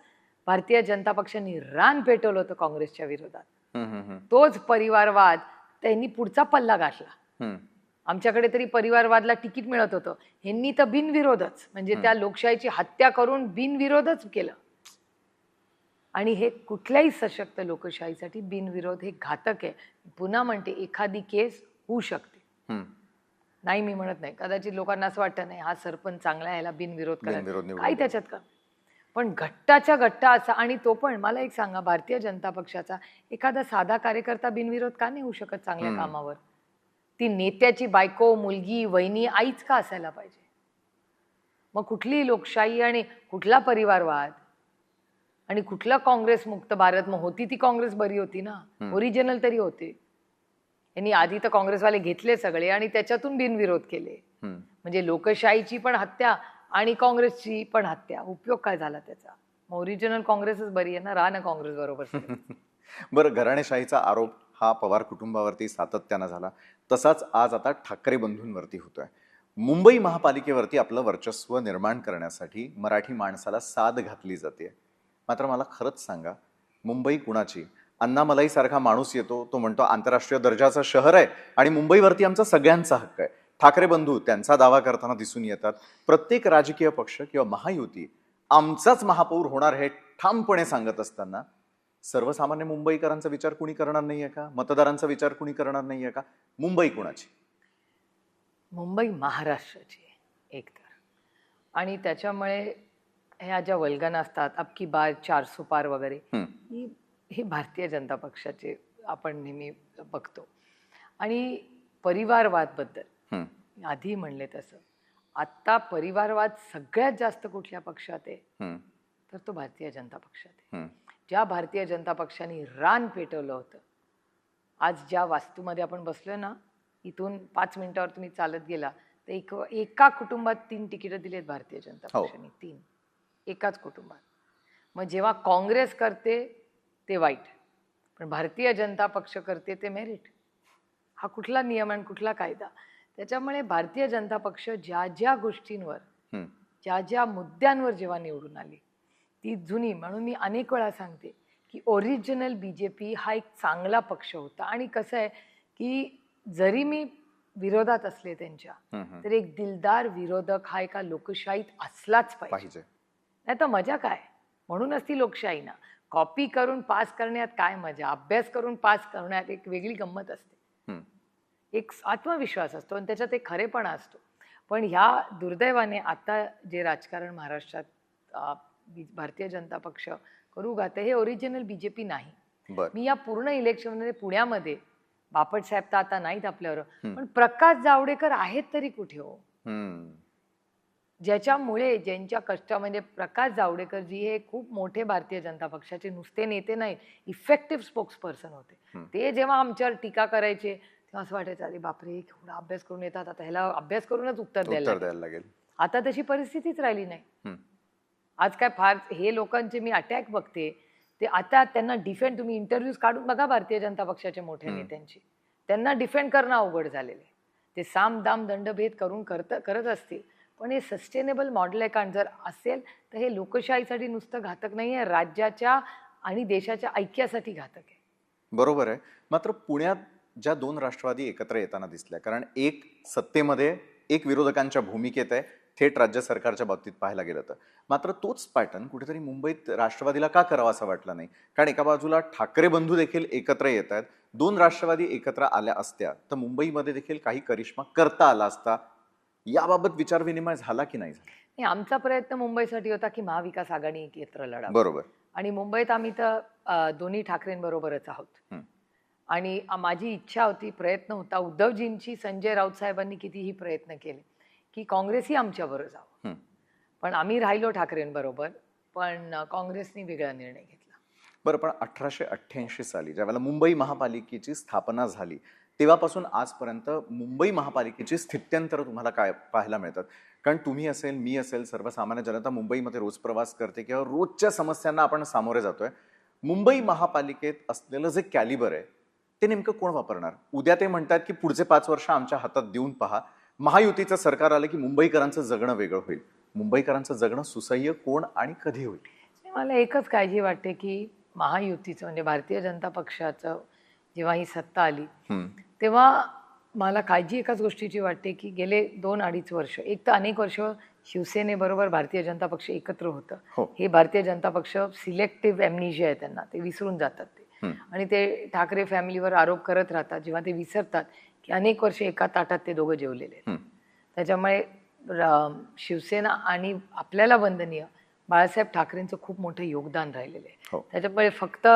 भारतीय जनता पक्षाने रान पेटवलं होतं काँग्रेसच्या विरोधात, तोच परिवारवाद त्यांनी पुढचा पल्ला गाठला. आमच्याकडे तरी परिवारवादला तिकीट मिळत होतं, ह्यांनी तर बिनविरोधच, म्हणजे त्या लोकशाहीची हत्या करून बिनविरोधच केलं. आणि हे कुठल्याही सशक्त लोकशाहीसाठी बिनविरोध हे घातक आहे. पुन्हा म्हणते, एखादी केस होऊ शकते, नाही मी म्हणत नाही. कदाचित लोकांना असं वाटतं नाही हा सरपंच चांगला आहे, याला बिनविरोध करायला काही त्याच्यात का. पण घट्टाच्या घट्टा असा, आणि तो पण मला एक सांगा, भारतीय जनता पक्षाचा एखादा साधा कार्यकर्ता बिनविरोध का नाही होऊ शकत चांगल्या कामावर? ती नेत्याची बायको, मुलगी, वहिनी, आईच का असायला पाहिजे? मग कुठली लोकशाही आणि कुठला परिवारवाद आणि कुठला काँग्रेस मुक्त भारत? मग होती ती काँग्रेस बरी होती ना, ओरिजिनल तरी होते. यांनी आधी तर काँग्रेसवाले घेतले सगळे आणि त्याच्यातून बिनविरोध केले. म्हणजे लोकशाहीची पण हत्या आणि काँग्रेसची पण हत्या. उपयोग काय झाला त्याचा? मग ओरिजिनल काँग्रेसच बरी आहे ना, राहा ना काँग्रेस बरोबर. बरं, घराणेशाहीचा आरोप हा पवार कुटुंबावरती सातत्यानं झाला, तसाच आज आता ठाकरे बंधूंवरती होतोय. मुंबई महापालिकेवरती आपलं वर्चस्व निर्माण करण्यासाठी मराठी माणसाला साद घातली जाते. मात्र मला खरंच सांगा, मुंबई कुणाची? अण्णामलाई सारखा माणूस येतो, तो म्हणतो आंतरराष्ट्रीय दर्जाचं शहर आहे आणि मुंबईवरती आमचा सगळ्यांचा हक्क आहे. ठाकरे बंधू त्यांचा दावा करताना दिसून येतात. प्रत्येक राजकीय पक्ष किंवा महायुती आमचाच महापौर होणार हे ठामपणे सांगत असताना सर्वसामान्य मुंबईकरांचा विचार कुणी करणार नाहीये का? मतदारांचा विचार कुणी करणार नाहीये का? मुंबई कुणाची? मुंबई महाराष्ट्राची आहे एकतर, आणि त्याच्यामुळे ह्या ज्या वल्गना असतात अबकी बार 400 पार वगैरे, हे भारतीय जनता पक्षाचे आपण नेहमी बघतो. आणि परिवारवादबद्दल आधी म्हणले तसं, आता परिवारवाद सगळ्यात जास्त कुठल्या पक्षात आहे तर तो भारतीय जनता पक्षात आहे. ज्या भारतीय जनता पक्षाने रान पेटवलं होतं, आज ज्या वास्तूमध्ये आपण बसलोय ना, इथून 5 मिनिटावर तुम्ही चालत गेला तर एका कुटुंबात 3 तिकीटं दिलेत भारतीय जनता पक्षाने. 3 एकाच कुटुंबात. मग जेव्हा काँग्रेस करते ते वाईट, पण भारतीय जनता पक्ष करते ते मेरिट. हा कुठला नियम आणि कुठला कायदा? त्याच्यामुळे भारतीय जनता पक्ष ज्या ज्या गोष्टींवर, ज्या ज्या मुद्द्यांवर जेव्हा निवडून आली ती जुनी, म्हणून मी अनेक वेळा सांगते की ओरिजिनल बीजेपी हा एक चांगला पक्ष होता. आणि कसं आहे की जरी मी विरोधात असले त्यांच्या, तर एक दिलदार विरोधक हा एका लोकशाहीत असलाच पाहिजे. नाही तर मजा काय? म्हणूनच ती लोकशाही ना. कॉपी करून पास करण्यात काय मजा? अभ्यास करून पास करण्यात एक वेगळी गंमत असते, एक आत्मविश्वास असतो आणि त्याच्यात एक खरेपणा असतो. पण ह्या दुर्दैवाने आता जे राजकारण महाराष्ट्रात भारतीय जनता पक्ष करू गाते हे ओरिजिनल बीजेपी नाही. मी या पूर्ण इलेक्शनमध्ये पुण्यामध्ये, बापट साहेब तर आता नाहीत आपल्यावर, पण प्रकाश जावडेकर आहेत तरी कुठे हो? ज्याच्यामुळे ज्यांच्या कष्टा, म्हणजे प्रकाश जावडेकर जी हे खूप मोठे भारतीय जनता पक्षाचे नुसते नेते नाही, इफेक्टिव्ह स्पोक्स पर्सन होते. ते जेव्हा आमच्यावर टीका करायचे तेव्हा असं वाटायचं अरे बापरे, केवढा अभ्यास करून येतात, आता ह्याला अभ्यास करूनच उत्तर द्यायला लागेल. आता तशी परिस्थितीच राहिली नाही. आज काय फार हे लोकांचे मी अटॅक बघते ते, आता त्यांना डिफेंड, तुम्ही इंटरव्ह्यूज काढून बघा भारतीय जनता पक्षाच्या मोठ्या नेत्यांची, त्यांना डिफेंड करणं अवघड झालेलं आहे. ते साम दाम दंडभेद करून करत असतील, पण हे सस्टेनेबल मॉडेल आहे. कारण जर असेल तर हे लोकशाहीसाठी नुसतं घातक नाही आहे, राज्याच्या आणि देशाच्या ऐक्यासाठी घातक आहे. बरोबर आहे. मात्र पुण्यात ज्या 2 राष्ट्रवादी एकत्र येताना दिसल्या, कारण एक सत्तेमध्ये एक विरोधकांच्या भूमिकेत आहे, थेट राज्य सरकारच्या बाबतीत पाहायला गेलं तर. मात्र तोच पॅटर्न कुठेतरी मुंबईत राष्ट्रवादीला का करावा असं वाटलं नाही? कारण एका बाजूला ठाकरे बंधू देखील एकत्र येत आहेत. 2 राष्ट्रवादी एकत्र आल्या असत्या तर मुंबईमध्ये देखील काही करिश्मा करता आला असता. याबाबत विचारविनिमय झाला की नाही झाला? आमचा प्रयत्न मुंबईसाठी होता की महाविकास आघाडी एकत्र लढा. बरोबर. आणि मुंबईत आम्ही तर दोन्ही ठाकरेंबरोबरच आहोत. आणि माझी इच्छा होती, प्रयत्न होता, उद्धवजींची, संजय राऊत साहेबांनी कितीही प्रयत्न केले की काँग्रेसही आमच्याबरोबर जावं, पण आम्ही राहिलो ठाकरेंबरोबर. पण काँग्रेसने वेगळा निर्णय घेतला. बरं, पण 1888 साली ज्यावेळेला मुंबई महापालिकेची स्थापना झाली तेव्हापासून आजपर्यंत मुंबई महापालिकेची स्थित्यंतर तुम्हाला काय पाहायला मिळतात? कारण तुम्ही असेल, मी असेल, सर्वसामान्य जनता मुंबईमध्ये रोज प्रवास करते किंवा रोजच्या समस्यांना आपण सामोरे जातोय. मुंबई महापालिकेत असलेलं जे कॅलिबर आहे ते नेमकं कोण वापरणार? उद्या ते म्हणतात की पुढचे 5 वर्ष आमच्या हातात देऊन पहा, महायुतीचं सरकार आलं की मुंबईकरांचं जगणं वेगळं होईल. मुंबईकरांचं जगणं सुसह्य कोण आणि कधी होईल? मला एकच काळजी वाटते की महायुतीचं, म्हणजे भारतीय जनता पक्षाचं जेव्हा ही सत्ता आली तेव्हा मला काळजी एकाच गोष्टीची वाटते की गेले 2-2.5 वर्ष, एक तर अनेक वर्ष शिवसेनेबरोबर भारतीय जनता पक्ष एकत्र होतं. हे भारतीय जनता पक्ष सिलेक्टिव्ह ॲम्नेशिया आहे त्यांना, ते विसरून जातात ते. आणि ते ठाकरे फॅमिलीवर आरोप करत राहतात जेव्हा ते विसरतात की अनेक वर्ष एका ताटात ते दोघं जेवलेले आहेत. त्याच्यामुळे शिवसेना आणि आपल्याला वंदनीय बाळासाहेब ठाकरेंचं खूप मोठं योगदान राहिलेलं आहे. त्याच्यामुळे फक्त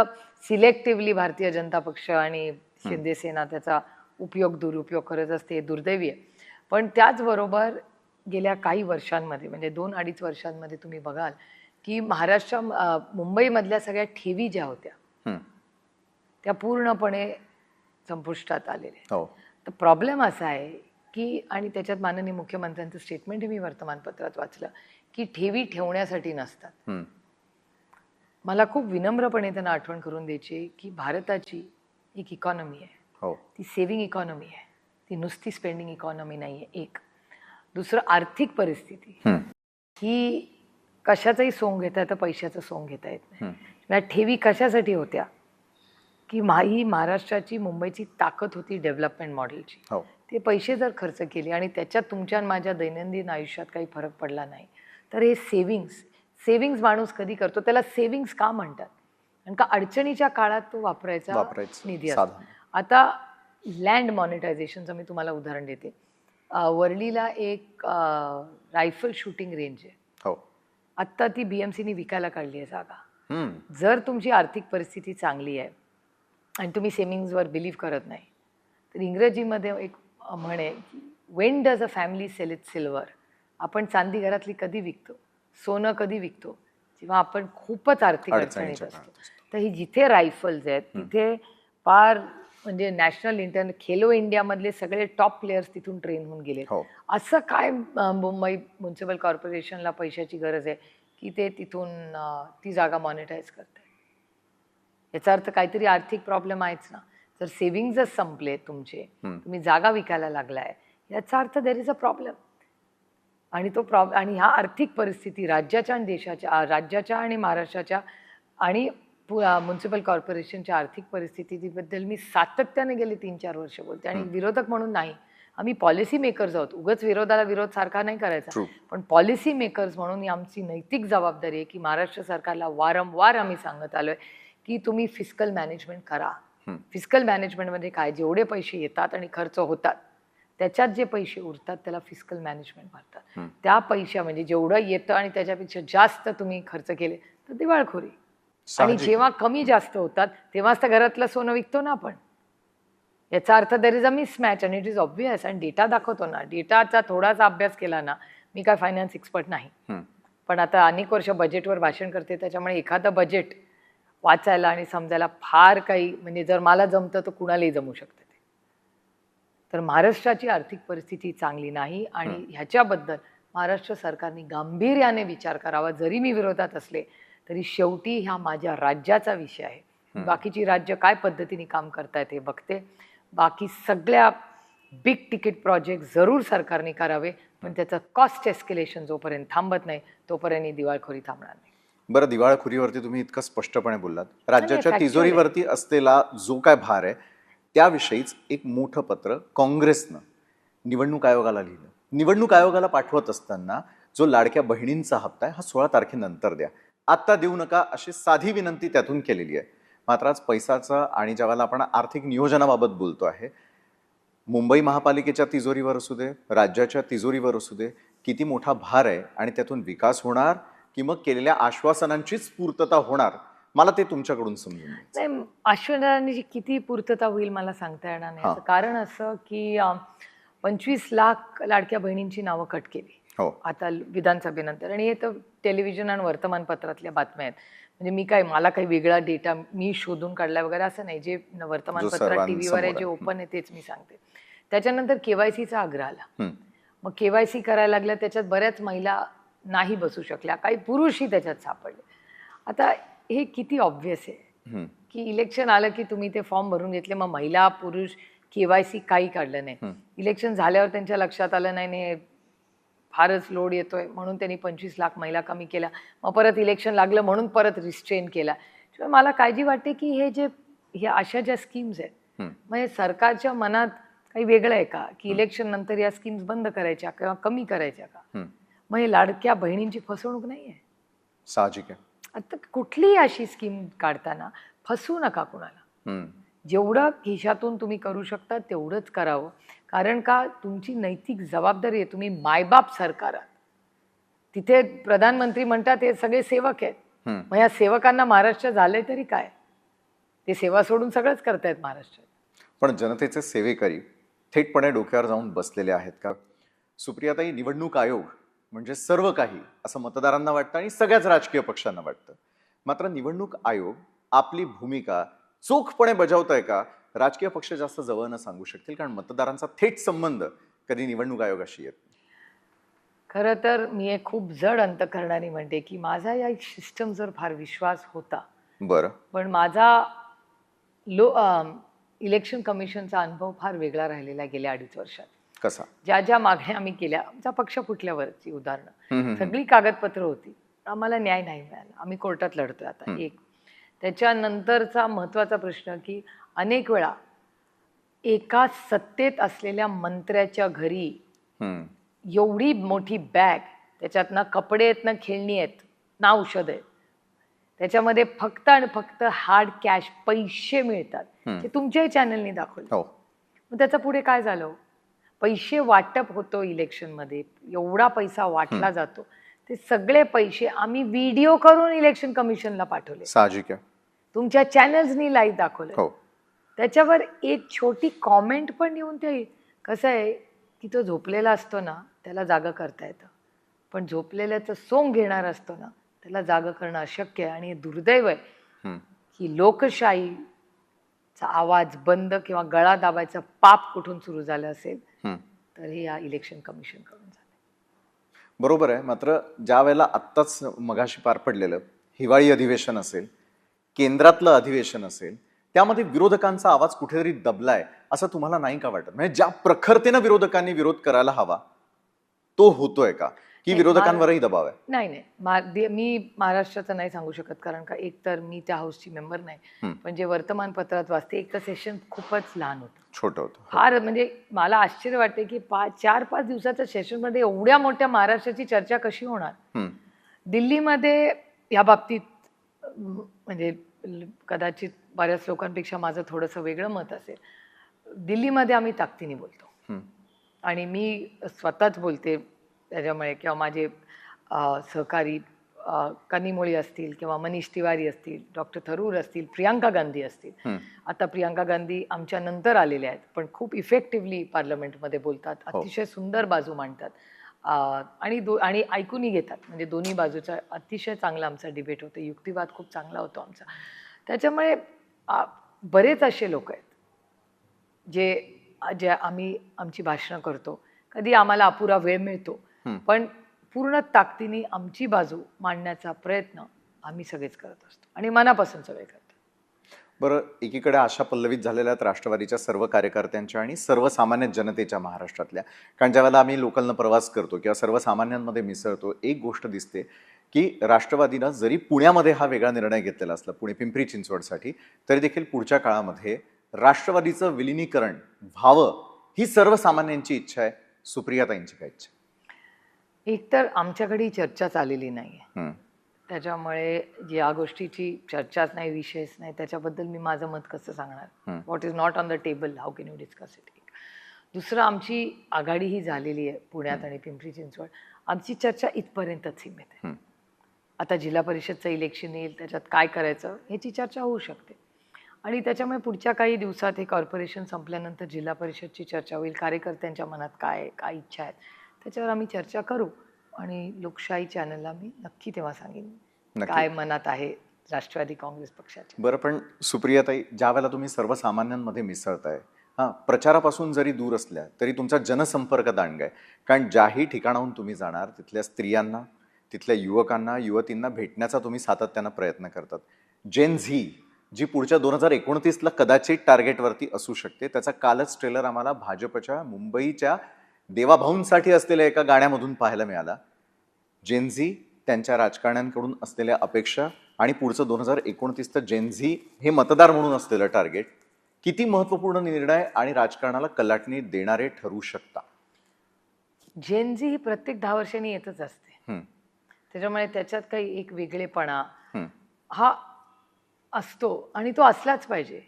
सिलेक्टिव्हली भारतीय जनता पक्ष आणि शिंदे सेना त्याचा दुरुपयोग करत असते, हे दुर्दैवी आहे. पण त्याचबरोबर गेल्या काही वर्षांमध्ये, म्हणजे 2-2.5 वर्षांमध्ये तुम्ही बघाल की मुंबईमधल्या सगळ्या ठेवी ज्या होत्या त्या पूर्णपणे संपुष्टात आलेल्या. तर प्रॉब्लेम असा आहे की, आणि त्याच्यात माननीय मुख्यमंत्र्यांचं स्टेटमेंट मी वर्तमानपत्रात वाचलं की ठेवी ठेवण्यासाठी नसतात. मला खूप विनम्रपणे त्यांना आठवण करून द्यायची की भारताची एक इकॉनॉमी आहे, ती सेव्हिंग इकॉनॉमी आहे, ती नुसती स्पेंडिंग इकॉनॉमी नाही आहे. एक दुसरं, आर्थिक परिस्थिती ही कशाचंही सोंग घेता येतं, पैशाचं सोंग घेता येत नाही. या ठेवी कशासाठी होत्या की ही महाराष्ट्राची मुंबईची ताकद होती डेव्हलपमेंट मॉडेलची. हो. ते पैसे जर खर्च केले आणि त्याच्यात तुमच्या आणि माझ्या दैनंदिन आयुष्यात काही फरक पडला नाही तर हे सेव्हिंग्स माणूस कधी करतो, त्याला सेव्हिंग्स का म्हणतात? कारण का अडचणीच्या काळात तो वापरायचा निधी असतो. आता लँड मॉनिटायझेशनचं मी तुम्हाला उदाहरण देते. वर्लीला एक रायफल शूटिंग रेंज आहे. हो. आत्ता ती BMCने विकायला काढली आहे जागा. जर तुमची आर्थिक परिस्थिती चांगली आहे आणि तुम्ही सेव्हिंग्सवर बिलीव्ह करत नाही तर इंग्रजीमध्ये एक म्हण आहे की when does a family sell it silver. आपण चांदी घरातली कधी विकतो, सोनं कधी विकतो, जेव्हा आपण खूपच आर्थिक अडचणीत असतो. तर ही जिथे रायफल्स आहेत तिथे फार म्हणजे नॅशनल इंटरनॅशनल खेलो इंडियामधले सगळे टॉप प्लेयर्स तिथून ट्रेन होऊन गेले. असं काय मुंबई म्युन्सिपल कॉर्पोरेशनला पैशाची गरज आहे की ते तिथून ती जागा मॉनिटाईज करते? याचा अर्थ काहीतरी आर्थिक प्रॉब्लेम आहेच ना. जर सेव्हिंग्जच संपले तुमचे, तुम्ही जागा विकायला लागलाय, याचा अर्थ देर इज अ प्रॉब्लेम. आणि तो आणि ह्या आर्थिक परिस्थिती राज्याच्या आणि देशाच्या, राज्याच्या आणि महाराष्ट्राच्या आणि म्युन्सिपल कॉर्पोरेशनच्या आर्थिक परिस्थितीबद्दल मी सातत्याने गेले 3-4 वर्ष बोलते. आणि विरोधक म्हणून नाही, आम्ही पॉलिसी मेकर्स आहोत. उगाच विरोधाला विरोध सारखा नाही करायचा, पण पॉलिसी मेकर्स म्हणून ही आमची नैतिक जबाबदारी आहे की महाराष्ट्र सरकारला वारंवार आम्ही सांगत आलोय की तुम्ही फिस्कल मॅनेजमेंट करा. फिस्कल मॅनेजमेंटमध्ये काय, जेवढे पैसे येतात आणि खर्च होतात त्याच्यात जे पैसे उरतात त्याला फिस्कल मॅनेजमेंट म्हणतात. त्या पैशा म्हणजे जेवढं येतं आणि त्याच्यापेक्षा जास्त तुम्ही खर्च केले तर दिवाळखोरी. आणि जेव्हा कमी जास्त होतात तेव्हाच तर घरातलं सोनं विकतो ना आपण. याचा अर्थ there is a mismatch and it is obvious. आणि डेटा दाखवतो ना, डेटाचा थोडासा अभ्यास केला ना, मी काय फायनान्स एक्सपर्ट नाही, पण आता अनेक वर्ष बजेटवर भाषण करते, त्याच्यामुळे एखादं बजेट वाचायला आणि समजायला फार काही म्हणजे जर मला जमतं तर कुणालाही जमू शकतं ते. तर महाराष्ट्राची आर्थिक परिस्थिती चांगली नाही आणि ह्याच्याबद्दल महाराष्ट्र सरकारने गांभीर्याने विचार करावा. जरी मी विरोधात असले तरी शेवटी ह्या माझ्या राज्याचा विषय आहे. बाकीची राज्य काय पद्धतीने काम करतायत हे बघते. बाकी सगळ्या बिग तिकीट प्रोजेक्ट जरूर सरकारने करावे, पण त्याचं कॉस्ट एस्केलेशन जोपर्यंत थांबत नाही तोपर्यंत ही दिवाळखोरी थांबणार नाही. बरं, दिवाळखोरीवरती तुम्ही इतकं स्पष्टपणे बोललात. राज्याच्या तिजोरीवरती असलेला जो काय भार आहे त्याविषयीच एक मोठं पत्र काँग्रेसनं निवडणूक आयोगाला लिहिलं. निवडणूक आयोगाला पाठवत असताना जो लाडक्या बहिणींचा हप्ता आहे हा 16 तारखेनंतर द्या, आत्ता देऊ नका, अशी साधी विनंती त्यातून केलेली आहे. मात्र आज पैसाचं आणि ज्यावेळेला आपण आर्थिक नियोजनाबाबत बोलतो आहे, मुंबई महापालिकेच्या तिजोरीवर असू दे, राज्याच्या तिजोरीवर असू दे, किती मोठा भार आहे आणि त्यातून विकास होणार की मग केलेल्या आश्वासनांचीच पूर्तता होणार, मला ते तुमच्याकडून समजून नाही. आश्वासनांची किती पूर्तता होईल मला सांगता येणार नाही. कारण असं की 25 लाख लाडक्या बहिणींची नावं कट केली आता विधानसभेनंतर. आणि हे तर टेलिव्हिजन आणि वर्तमानपत्रातल्या बातम्या आहेत. म्हणजे मी काय, मला काही वेगळा डेटा मी शोधून काढला वगैरे असं नाही. जे वर्तमानपत्रात टीव्हीवर आहे, जे ओपन आहे तेच मी सांगते. त्याच्यानंतर केवायसीचा आग्रह आला. मग केवायसी करायला लागल्या, त्याच्यात बऱ्याच महिला नाही बसू शकल्या, काही पुरुषही त्याच्यात सापडले. आता हे किती ऑब्व्हियस आहे की इलेक्शन आलं की तुम्ही ते फॉर्म भरून घेतले, मग महिला पुरुष केवायसी काही काढलं नाही. इलेक्शन झाल्यावर त्यांच्या लक्षात आलं नाही फारच लोड येतोय म्हणून त्यांनी 25 लाख महिला कमी केल्या. मग परत इलेक्शन लागलं म्हणून परत रिस्ट्रेन केला. मला काळजी वाटते की हे अशा ज्या स्कीम्स आहेत, मग सरकारच्या मनात काही वेगळं आहे का की इलेक्शन नंतर या स्कीम्स बंद करायच्या किंवा कमी करायच्या का? मग हे लाडक्या बहिणींची फसवणूक नाही आहे? साहजिक आहे. आता कुठलीही अशी स्कीम काढताना फसवू नका कुणाला. जेवढं खिशातून तुम्ही करू शकता तेवढंच करावं. कारण का तुमची नैतिक जबाबदारी आहे. तुम्ही मायबाप सरकार आहात. तिथे प्रधानमंत्री म्हणतात हे सगळे सेवक आहेत. मग या सेवकांना महाराष्ट्र झालंय तरी काय? ते सेवा सोडून सगळंच करतायत महाराष्ट्रात. पण जनतेचे सेवेकरी थेटपणे डोक्यावर जाऊन बसलेले आहेत का? सुप्रियाताई, निवडणूक आयोग म्हणजे सर्व काही असं मतदारांना वाटतं आणि सगळ्याच राजकीय पक्षांना वाटतं. मात्र निवडणूक आयोग आपली भूमिका चोखपणे बजावतोय का? राजकीय पक्ष जास्त जवळ न सांगू शकतील, कारण मतदारांचा थेट संबंध कधी निवडणूक आयोगाशी येत नाही. खरं तर मी एक खूप जड अंतकरणाने म्हणते की माझा या सिस्टमवर फार विश्वास होता. बरं. पण माझा इलेक्शन कमिशनचा अनुभव फार वेगळा राहिलेला गेल्या 2.5 वर्षात. कसा? ज्या मागण्या आम्ही केल्या, आमचा पक्ष फुटल्यावरची उदाहरणं, सगळी कागदपत्र होती, आम्हाला न्याय नाही मिळाला, आम्ही कोर्टात लढतोय आता. एक त्याच्यानंतरचा महत्त्वाचा प्रश्न की अनेक वेळा एका सत्तेत असलेल्या मंत्र्याच्या घरी हम्म. एवढी मोठी बॅग, त्याच्यात ना कपडे आहेत ना खेळणी आहेत ना औषध आहेत, त्याच्यामध्ये फक्त आणि फक्त हार्ड कॅश पैसे मिळतात. ते तुमच्याही चॅनलनी दाखवलं. हो. मग त्याचं पुढे काय झालं? पैसे वाटप होतो इलेक्शनमध्ये, एवढा पैसा वाटला जातो, ते सगळे पैसे आम्ही व्हिडिओ करून इलेक्शन कमिशनला पाठवले, साहजिक आहे. तुमच्या चॅनल्सनी लाईव्ह दाखवलं. हो. त्याच्यावर एक छोटी कॉमेंट पण येऊन ते, कसं आहे की तो झोपलेला असतो ना त्याला जागा करता येतं, पण झोपलेल्याचं सोंग घेणार असतो ना त्याला जागा करणं अशक्य आहे. आणि हे दुर्दैव आहे की लोकशाहीचा आवाज बंद किंवा गळा दाबायचं पाप कुठून सुरू झालं असेल तर हे या इलेक्शन कमिशन कडून झालं. बरोबर आहे. मात्र ज्या वेळेला आत्ताच मगाशी पार पडलेलं हिवाळी अधिवेशन असेल, केंद्रातलं अधिवेशन असेल, त्यामध्ये विरोधकांचा आवाज कुठेतरी दबलाय असं तुम्हाला नाही का वाटत? म्हणजे ज्या प्रखरतेनं विरोधकांनी विरोध करायला हवा तो होतोय का, की विरोधकांवरही दबाव आहे? नाही, मी महाराष्ट्राचं नाही सांगू शकत, कारण का एक तर मी त्या हाऊसची मेंबर नाही, पण जे वर्तमानपत्रात वाचते एक तर सेशन खूपच लहान होतं, छोटं होतं. फार. म्हणजे मला आश्चर्य वाटते की 4-5 दिवसाच्या सेशनमध्ये एवढ्या मोठ्या महाराष्ट्राची चर्चा कशी होणार. दिल्लीमध्ये या बाबतीत म्हणजे कदाचित बऱ्याच लोकांपेक्षा माझं थोडंसं वेगळं मत असेल. दिल्लीमध्ये आम्ही ताकदीने बोलतो आणि मी स्वतःच बोलते त्याच्यामुळे, किंवा माझे सहकारी कनिमोळी असतील किंवा मनीष तिवारी असतील, डॉक्टर थरूर असतील, प्रियांका गांधी असतील. आता प्रियांका गांधी आमच्या नंतर आलेल्या आहेत पण खूप इफेक्टिव्हली पार्लमेंटमध्ये बोलतात, अतिशय सुंदर बाजू मांडतात आणि ऐकूनही घेतात. म्हणजे दोन्ही बाजूचा अतिशय चांगला आमचा डिबेट होतो, युक्तिवाद खूप चांगला होतो आमचा. त्याच्यामुळे बरेच असे लोक आहेत जे आम्ही आमची भाषणं करतो, कधी आम्हाला अपुरा वेळ मिळतो पण पूर्ण ताकदीने आमची बाजू मांडण्याचा प्रयत्न आम्ही सगळेच करत असतो आणि मनापासून सगळे करतो. बरं, एकीकडे आशा पल्लवित झालेल्या आहेत राष्ट्रवादीच्या सर्व कार्यकर्त्यांच्या आणि सर्वसामान्य जनतेच्या महाराष्ट्रातल्या. कारण ज्यावेळेला आम्ही लोकलनं प्रवास करतो किंवा सर्वसामान्यांमध्ये मिसळतो, एक गोष्ट दिसते की राष्ट्रवादीनं जरी पुण्यामध्ये हा वेगळा निर्णय घेतलेला असला, पुणे पिंपरी चिंचवडसाठी, तरी देखील पुढच्या काळामध्ये राष्ट्रवादीचं विलिनीकरण व्हावं ही सर्वसामान्यांची इच्छा आहे. सुप्रियाताईंची काय इच्छा? एक तर आमच्याकडे चर्चा चाललेली नाही, त्याच्यामुळे या गोष्टीची चर्चाच नाही, विषयच नाही, त्याच्याबद्दल मी माझं मत कसं सांगणार? What is not on the table, how can you discuss it? दुसरं, आमची आघाडीही झालेली आहे पुण्यात आणि पिंपरी चिंचवड. आमची चर्चा इथपर्यंतच सीमित आहे. आता जिल्हा परिषदचं इलेक्शन येईल, त्याच्यात काय करायचं ह्याची चर्चा होऊ शकते आणि त्याच्यामुळे पुढच्या काही दिवसात हे कॉर्पोरेशन संपल्यानंतर जिल्हा परिषदची चर्चा होईल, कार्यकर्त्यांच्या मनात काय काय इच्छा आहेत त्याच्यावर आम्ही चर्चा करू आणि लोकशाही चॅनलला मी नक्की तेव्हा सांगेन काय मनात आहे राष्ट्रवादी काँग्रेस पक्षाच्या. बरं, पण सुप्रियाताई, ज्या वेळेला तुम्ही सर्वसामान्यांमध्ये मिसळताय, प्रचारापासून जरी दूर असल्या तरी तुमचा जनसंपर्क दांडगा आहे. कारण ज्याही ठिकाणाहून तुम्ही जाणार तिथल्या स्त्रियांना, तिथल्या युवकांना, युवतींना भेटण्याचा तुम्ही सातत्यानं प्रयत्न करतात. जेन झी जी पुढच्या 2029ला कदाचित टार्गेटवरती असू शकते, त्याचा कालच ट्रेलर आम्हाला भाजपच्या मुंबईच्या देवाभाऊंसाठी असलेल्या एका गाण्यामधून पाहायला मिळाला. जेनझी, त्यांच्या राजकारण्यांकडून असलेल्या अपेक्षा आणि पुढचं 2029चं जेनझी हे मतदार म्हणून असलेलं टार्गेट किती महत्वपूर्ण निर्णय आणि राजकारणाला कलाटणी देणारे ठरू शकता? जेनझी ही प्रत्येक 10 वर्षांनी येतच असते, त्याच्यामुळे त्याच्यात काही एक वेगळेपणा हा असतो आणि तो असलाच पाहिजे.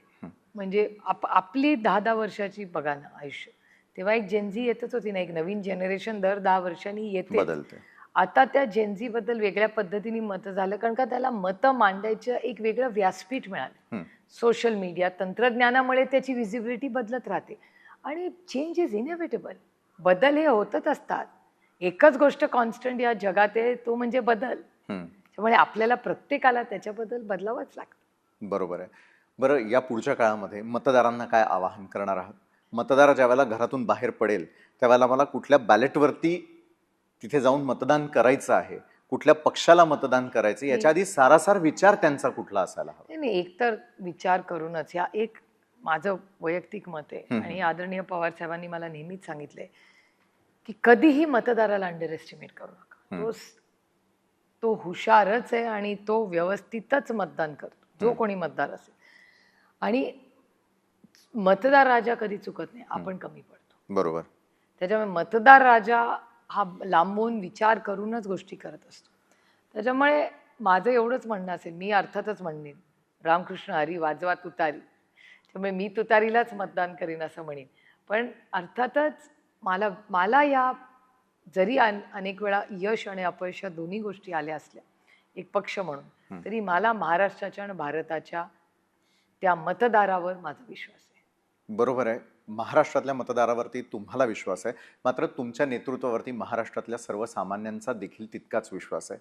म्हणजे आपली 10-10 वर्षाची बघा ना आयुष्य, तेव्हा एक जेनझी येतच होती ना, एक नवीन जनरेशन दर 10 वर्षांनी येते, बदलते. आता त्या जेनझी बद्दल वेगळ्या पद्धतीने मत झालं, कारण का त्याला मतं मांडायचं एक वेगळं व्यासपीठ मिळालं. सोशल मीडिया तंत्रज्ञानामुळे त्याची विजिबिलिटी बदलत राहते आणि चेंज इज इनएव्हिटेबल. बदल हे होतच असतात. एकच गोष्ट कॉन्स्टंट या जगात आहे, तो म्हणजे बदल. त्यामुळे आपल्याला प्रत्येकाला त्याच्याबद्दल बदलावंच लागतं. बरोबर आहे. बरं, या पुढच्या काळामध्ये मतदारांना काय आवाहन करणार आहात? मतदार ज्या वेळेला घरातून बाहेर पडेल त्यावेळेला मला कुठल्या बॅलेटवरती तिथे जाऊन मतदान करायचं आहे, कुठल्या पक्षाला मतदान करायचं, याच्या आधी सारासार विचार त्यांचा कुठला असायला हवा? नाही, एकतर विचार करूनच, या एक माझं वैयक्तिक मत आहे आणि आदरणीय पवार साहेबांनी मला नेहमीच सांगितलंय की कधीही मतदाराला अंडर एस्टिमेट करू नका. तो हुशारच आहे आणि तो व्यवस्थितच मतदान करतो. जो कोणी मतदार असेल. आणि मतदार राजा कधी चुकत नाही, आपण कमी पडतो. बरोबर. त्याच्यामुळे मतदार राजा हा लांबून विचार करूनच गोष्टी करत असतो. त्याच्यामुळे माझं एवढंच म्हणणं असेल, मी अर्थातच म्हणेन रामकृष्ण हरी वाजवा तुतारी, त्यामुळे मी तुतारीलाच मतदान करीन असं म्हणेन. पण अर्थातच मला मला या जरी अनेक वेळा यश आणि अपयश या दोन्ही गोष्टी आल्या असल्या एक पक्ष म्हणून, तरी मला महाराष्ट्राच्या आणि भारताच्या त्या मतदारावर माझा विश्वास आहे. बरोबर आहे. महाराष्ट्रातल्या मतदारावरती तुम्हाला विश्वास आहे, मात्र तुमच्या नेतृत्वावरती महाराष्ट्रातल्या सर्वसामान्यांचा देखील तितकाच विश्वास आहे.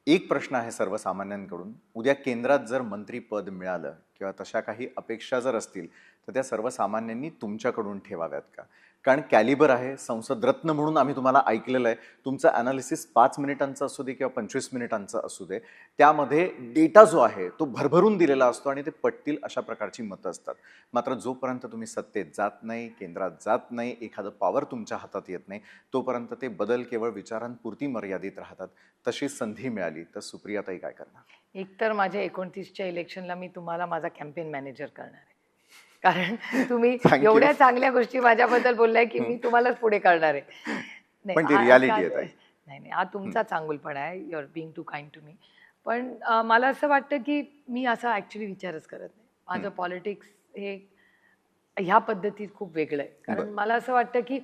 एक प्रश्न आहे सर्वसामान्यांकडून, उद्या केंद्रात जर मंत्रीपद मिळालं किंवा तशा काही अपेक्षा जर असतील तर त्या सर्वसामान्यांनी तुमच्याकडून ठेवाव्यात का? कारण कॅलिबर आहे, संसद रत्न म्हणून आम्ही तुम्हाला ऐकलेलं आहे. तुमचं ॲनालिसिस 5 मिनिटांचं असू दे किंवा 25 मिनिटांचं असू दे, त्यामध्ये डेटा जो आहे तो भरभरून दिलेला असतो आणि ते पटतील अशा प्रकारची मतं असतात. मात्र जोपर्यंत तुम्ही सत्तेत जात नाही, केंद्रात जात नाही, एखादं पॉवर तुमच्या हातात येत नाही, तोपर्यंत ते बदल केवळ विचारांपुरती मर्यादित राहतात. तशी संधी मिळाली तर सुप्रियाताई काय करणार? एकतर माझ्या 29च्या इलेक्शनला मी तुम्हाला माझा कॅम्पेन मॅनेजर करणार आहे. कारण तुम्ही एवढ्या चांगल्या गोष्टी माझ्याबद्दल बोललाय की मी तुम्हालाच पुढे करणार आहे. पण ती रियालिटी आहे ताई. नाही, हा तुमचा चांगुलपणा आहे. You are being too kind to me. पण मला असं वाटतं की मी असा ऍक्च्युली विचारच करत नाही. माझं पॉलिटिक्स हे ह्या पद्धतीत खूप वेगळं आहे. कारण मला असं वाटतं की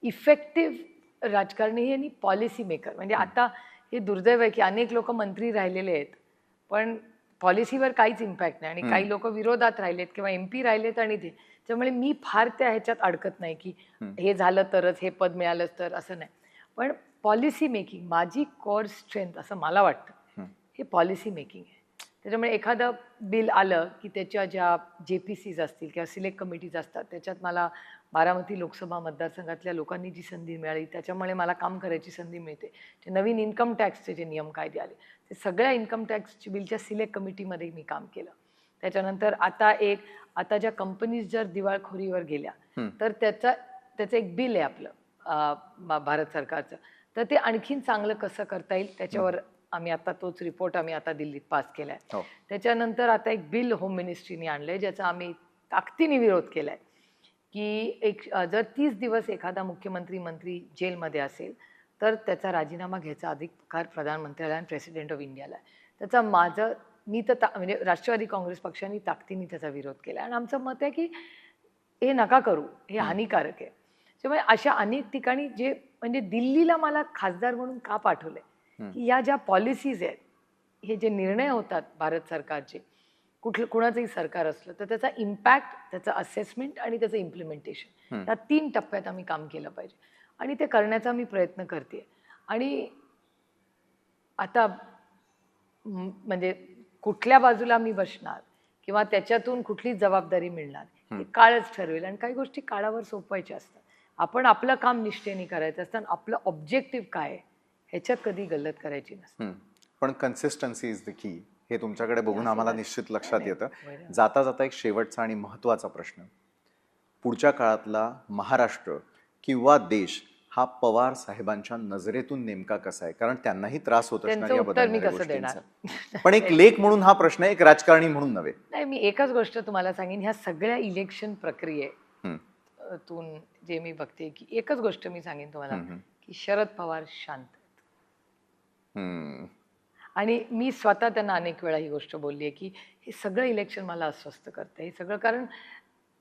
इफेक्टिव्ह राजकारणी हे आणि पॉलिसी मेकर, म्हणजे आता हे दुर्दैव आहे की अनेक लोक मंत्री राहिलेले आहेत पण पॉलिसीवर काहीच इम्पॅक्ट नाही, आणि काही लोक विरोधात राहिलेत किंवा MP राहिलेत आणि ते, त्यामुळे मी फार त्या ह्याच्यात अडकत नाही की हे झालं तरच हे पद मिळालंच तर, असं नाही. पण पॉलिसी मेकिंग माझी कोर स्ट्रेंथ असं मला वाटतं, हे पॉलिसी मेकिंग आहे. त्याच्यामुळे एखादं बिल आलं की त्याच्या ज्या JPCs असतील किंवा सिलेक्ट कमिटीज असतात, त्याच्यात मला बारामती लोकसभा मतदारसंघातल्या लोकांनी जी संधी मिळाली त्याच्यामुळे मला काम करायची संधी मिळते. जे नवीन इन्कम टॅक्सचे जे नियम कायदे आले, ते सगळ्या इन्कम टॅक्सची बिलच्या सिलेक्ट कमिटीमध्ये मी काम केलं. त्याच्यानंतर आता ज्या कंपनीज जर दिवाळखोरीवर गेल्या तर त्याचं एक बिल आहे आपलं भारत सरकारचं, तर ते आणखीन चांगलं कसं करता येईल त्याच्यावर आम्ही आता तोच रिपोर्ट आम्ही आता दिल्लीत पास केलाय. त्याच्यानंतर आता एक बिल होम मिनिस्ट्रीने आणलंय ज्याचा आम्ही ताकदीने विरोध केलाय की जर 30 दिवस एखादा मंत्री जेलमध्ये असेल तर त्याचा राजीनामा घ्यायचा अधिकार प्रधानमंत्र्याला आणि प्रेसिडेंट ऑफ इंडियाला आहे. त्याचा मी तर म्हणजे राष्ट्रवादी काँग्रेस पक्षाने ताकदीने त्याचा विरोध केला आणि आमचं मत आहे की हे नका करू, हे हानिकारक आहे. त्यामुळे अशा अनेक ठिकाणी जे म्हणजे दिल्लीला मला खासदार म्हणून का पाठवलंय की या ज्या पॉलिसीज आहेत, हे जे निर्णय होतात भारत सरकारचे, कुणाचंही सरकार असलं तर त्याचा इम्पॅक्ट, त्याचं असेसमेंट आणि त्याचं इम्प्लिमेंटेशन, या 3 टप्प्यात आम्ही काम केलं पाहिजे आणि ते करण्याचा मी प्रयत्न करते. आणि आता म्हणजे कुठल्या बाजूला मी बसणार किंवा त्याच्यातून कुठली जबाबदारी मिळणार हे काळच ठरवेल. आणि काही गोष्टी काळावर सोपवायच्या असतात. आपण आपलं काम निष्ठेने करायचं असतं, आपलं ऑब्जेक्टिव्ह काय आहे ह्याच्यात कधी गल्लत करायची नसते. पण कन्सिस्टन्सी इज द की, हे तुमच्याकडे बघून आम्हाला निश्चित लक्षात येतं. जाता जाता एक शेवटचा आणि महत्त्वाचा प्रश्न, पुढच्या काळातला महाराष्ट्र किंवा देश हा पवार साहेबांच्या नजरेतून नेमका कसा आहे? कारण त्यांनाही त्रास होत असणार या बदलणाऱ्या गोष्टींचा. पण एक लेख म्हणून हा प्रश्न, एक राजकारणी म्हणून नव्हे. नाही, मी एकच गोष्ट तुम्हाला सांगेन, ह्या सगळ्या इलेक्शन प्रक्रियेतून जे मी बघते की एकच गोष्ट मी सांगेन तुम्हाला की शरद पवार शांत आहेत. आणि मी स्वतः त्यांना अनेक वेळा ही गोष्ट बोलली आहे की हे सगळं इलेक्शन मला अस्वस्थ करतं. हे सगळं कारण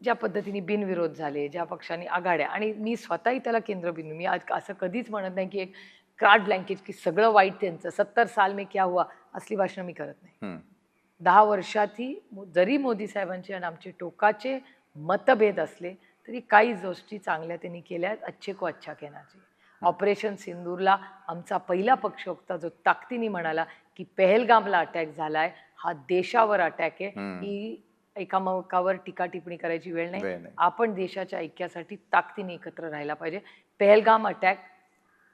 ज्या पद्धतीने बिनविरोध झाले, ज्या पक्षांनी आघाड्या, आणि मी स्वतःही त्याला केंद्रबिंदू, मी आज असं कधीच म्हणत नाही की एक कार्ड ब्लँकेट की सगळं वाईट त्यांचं, 70 साल में क्या हुआ, असली भाषणं मी करत नाही. 10 वर्षातही जरी मोदी साहेबांचे आणि आमचे टोकाचे मतभेद असले तरी काही गोष्टी चांगल्या त्यांनी केल्या आहेत. अच्छे को अच्छा कहना चाहिए. ऑपरेशन सिंदूरला आमचा पहिला पक्ष होता जो ताकदीने म्हणाला की पहलगामला अटॅक झालाय, हा देशावर अटॅक आहे, ही एकामेकावर टीका टिप्पणी करायची वेळ नाही. आपण देशाच्या ऐक्यासाठी ताकदीने एकत्र राहायला पाहिजे. पहलगाम अटॅक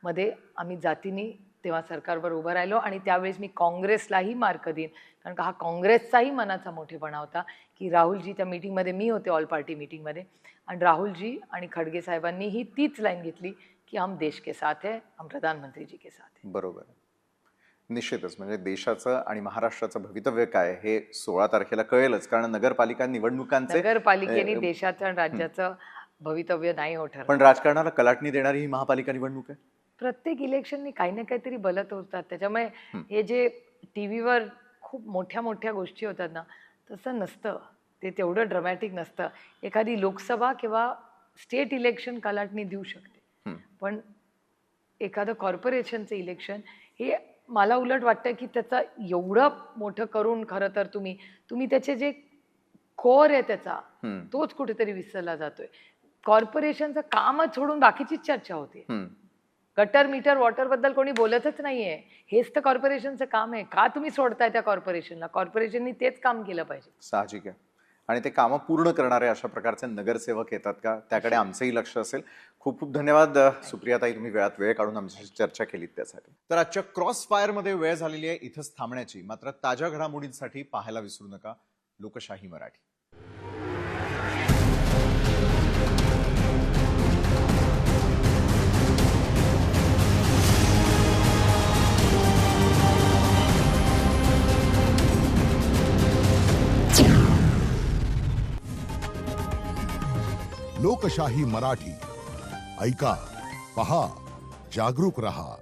मध्ये आम्ही जातीने तेव्हा सरकारवर उभं राहिलो आणि त्यावेळेस मी काँग्रेसलाही मार्क देईन, कारण का हा काँग्रेसचाही मनाचा मोठेपणा होता की राहुलजी, त्या मीटिंगमध्ये मी होते, ऑल पार्टी मीटिंगमध्ये, आणि राहुलजी आणि खडगे साहेबांनी ही तीच लाईन घेतली की हम देश के साथ है, हम प्रधानमंत्री जी के साथ है. बरोबर. निश्चितच म्हणजे देशाचं आणि महाराष्ट्राचं भवितव्य काय हे 16 तारखेला कळेलच, कारण नगरपालिका निवडणुकांचे नगरपालिकेने देशाचं आणि राज्याचं भवितव्य नाही हो ठरवलं. पण राजकारणाला कलाटणी देणारी ही महापालिका निवडणूक आहे. प्रत्येक इलेक्शननी काही ना काहीतरी बलत होतात. त्याच्यामुळे हे जे टीव्हीवर खूप मोठ्या मोठ्या गोष्टी होतात ना, तसं नसतं. ते तेवढं ड्रामॅटिक नसतं. एखादी लोकसभा किंवा स्टेट इलेक्शन कलाटणी देऊ शकते, पण एखादं कॉर्पोरेशनचं इलेक्शन हे मला उलट वाटतं की त्याचा एवढं मोठं करून खरं तर तुम्ही त्याचे जे कोर आहे त्याचा तोच कुठेतरी विसरला जातोय. कॉर्पोरेशनचं कामच सोडून बाकीचीच चर्चा होते. गटर मीटर वॉटर बद्दल कोणी बोलतच नाहीये. हेच तर कॉर्पोरेशनचं काम आहे. का तुम्ही सोडताय त्या कॉर्पोरेशनला? कॉर्पोरेशननी तेच काम केलं पाहिजे. साहजिक आहे. आणि ते कामं पूर्ण करणारे अशा प्रकारचे नगरसेवक येतात का, त्याकडे आमचंही लक्ष असेल. खूप खूप धन्यवाद सुप्रियाताई, तुम्ही वेळात वेळ काढून आमच्याशी चर्चा केलीत त्यासाठी. तर आजच्या क्रॉस फायरमध्ये वेळ झालेली आहे इथंच थांबण्याची. मात्र ताज्या घडामोडींसाठी पाहायला विसरू नका लोकशाही मराठी. लोकशाही मराठी ऐका, पहा, जागरूक रहा.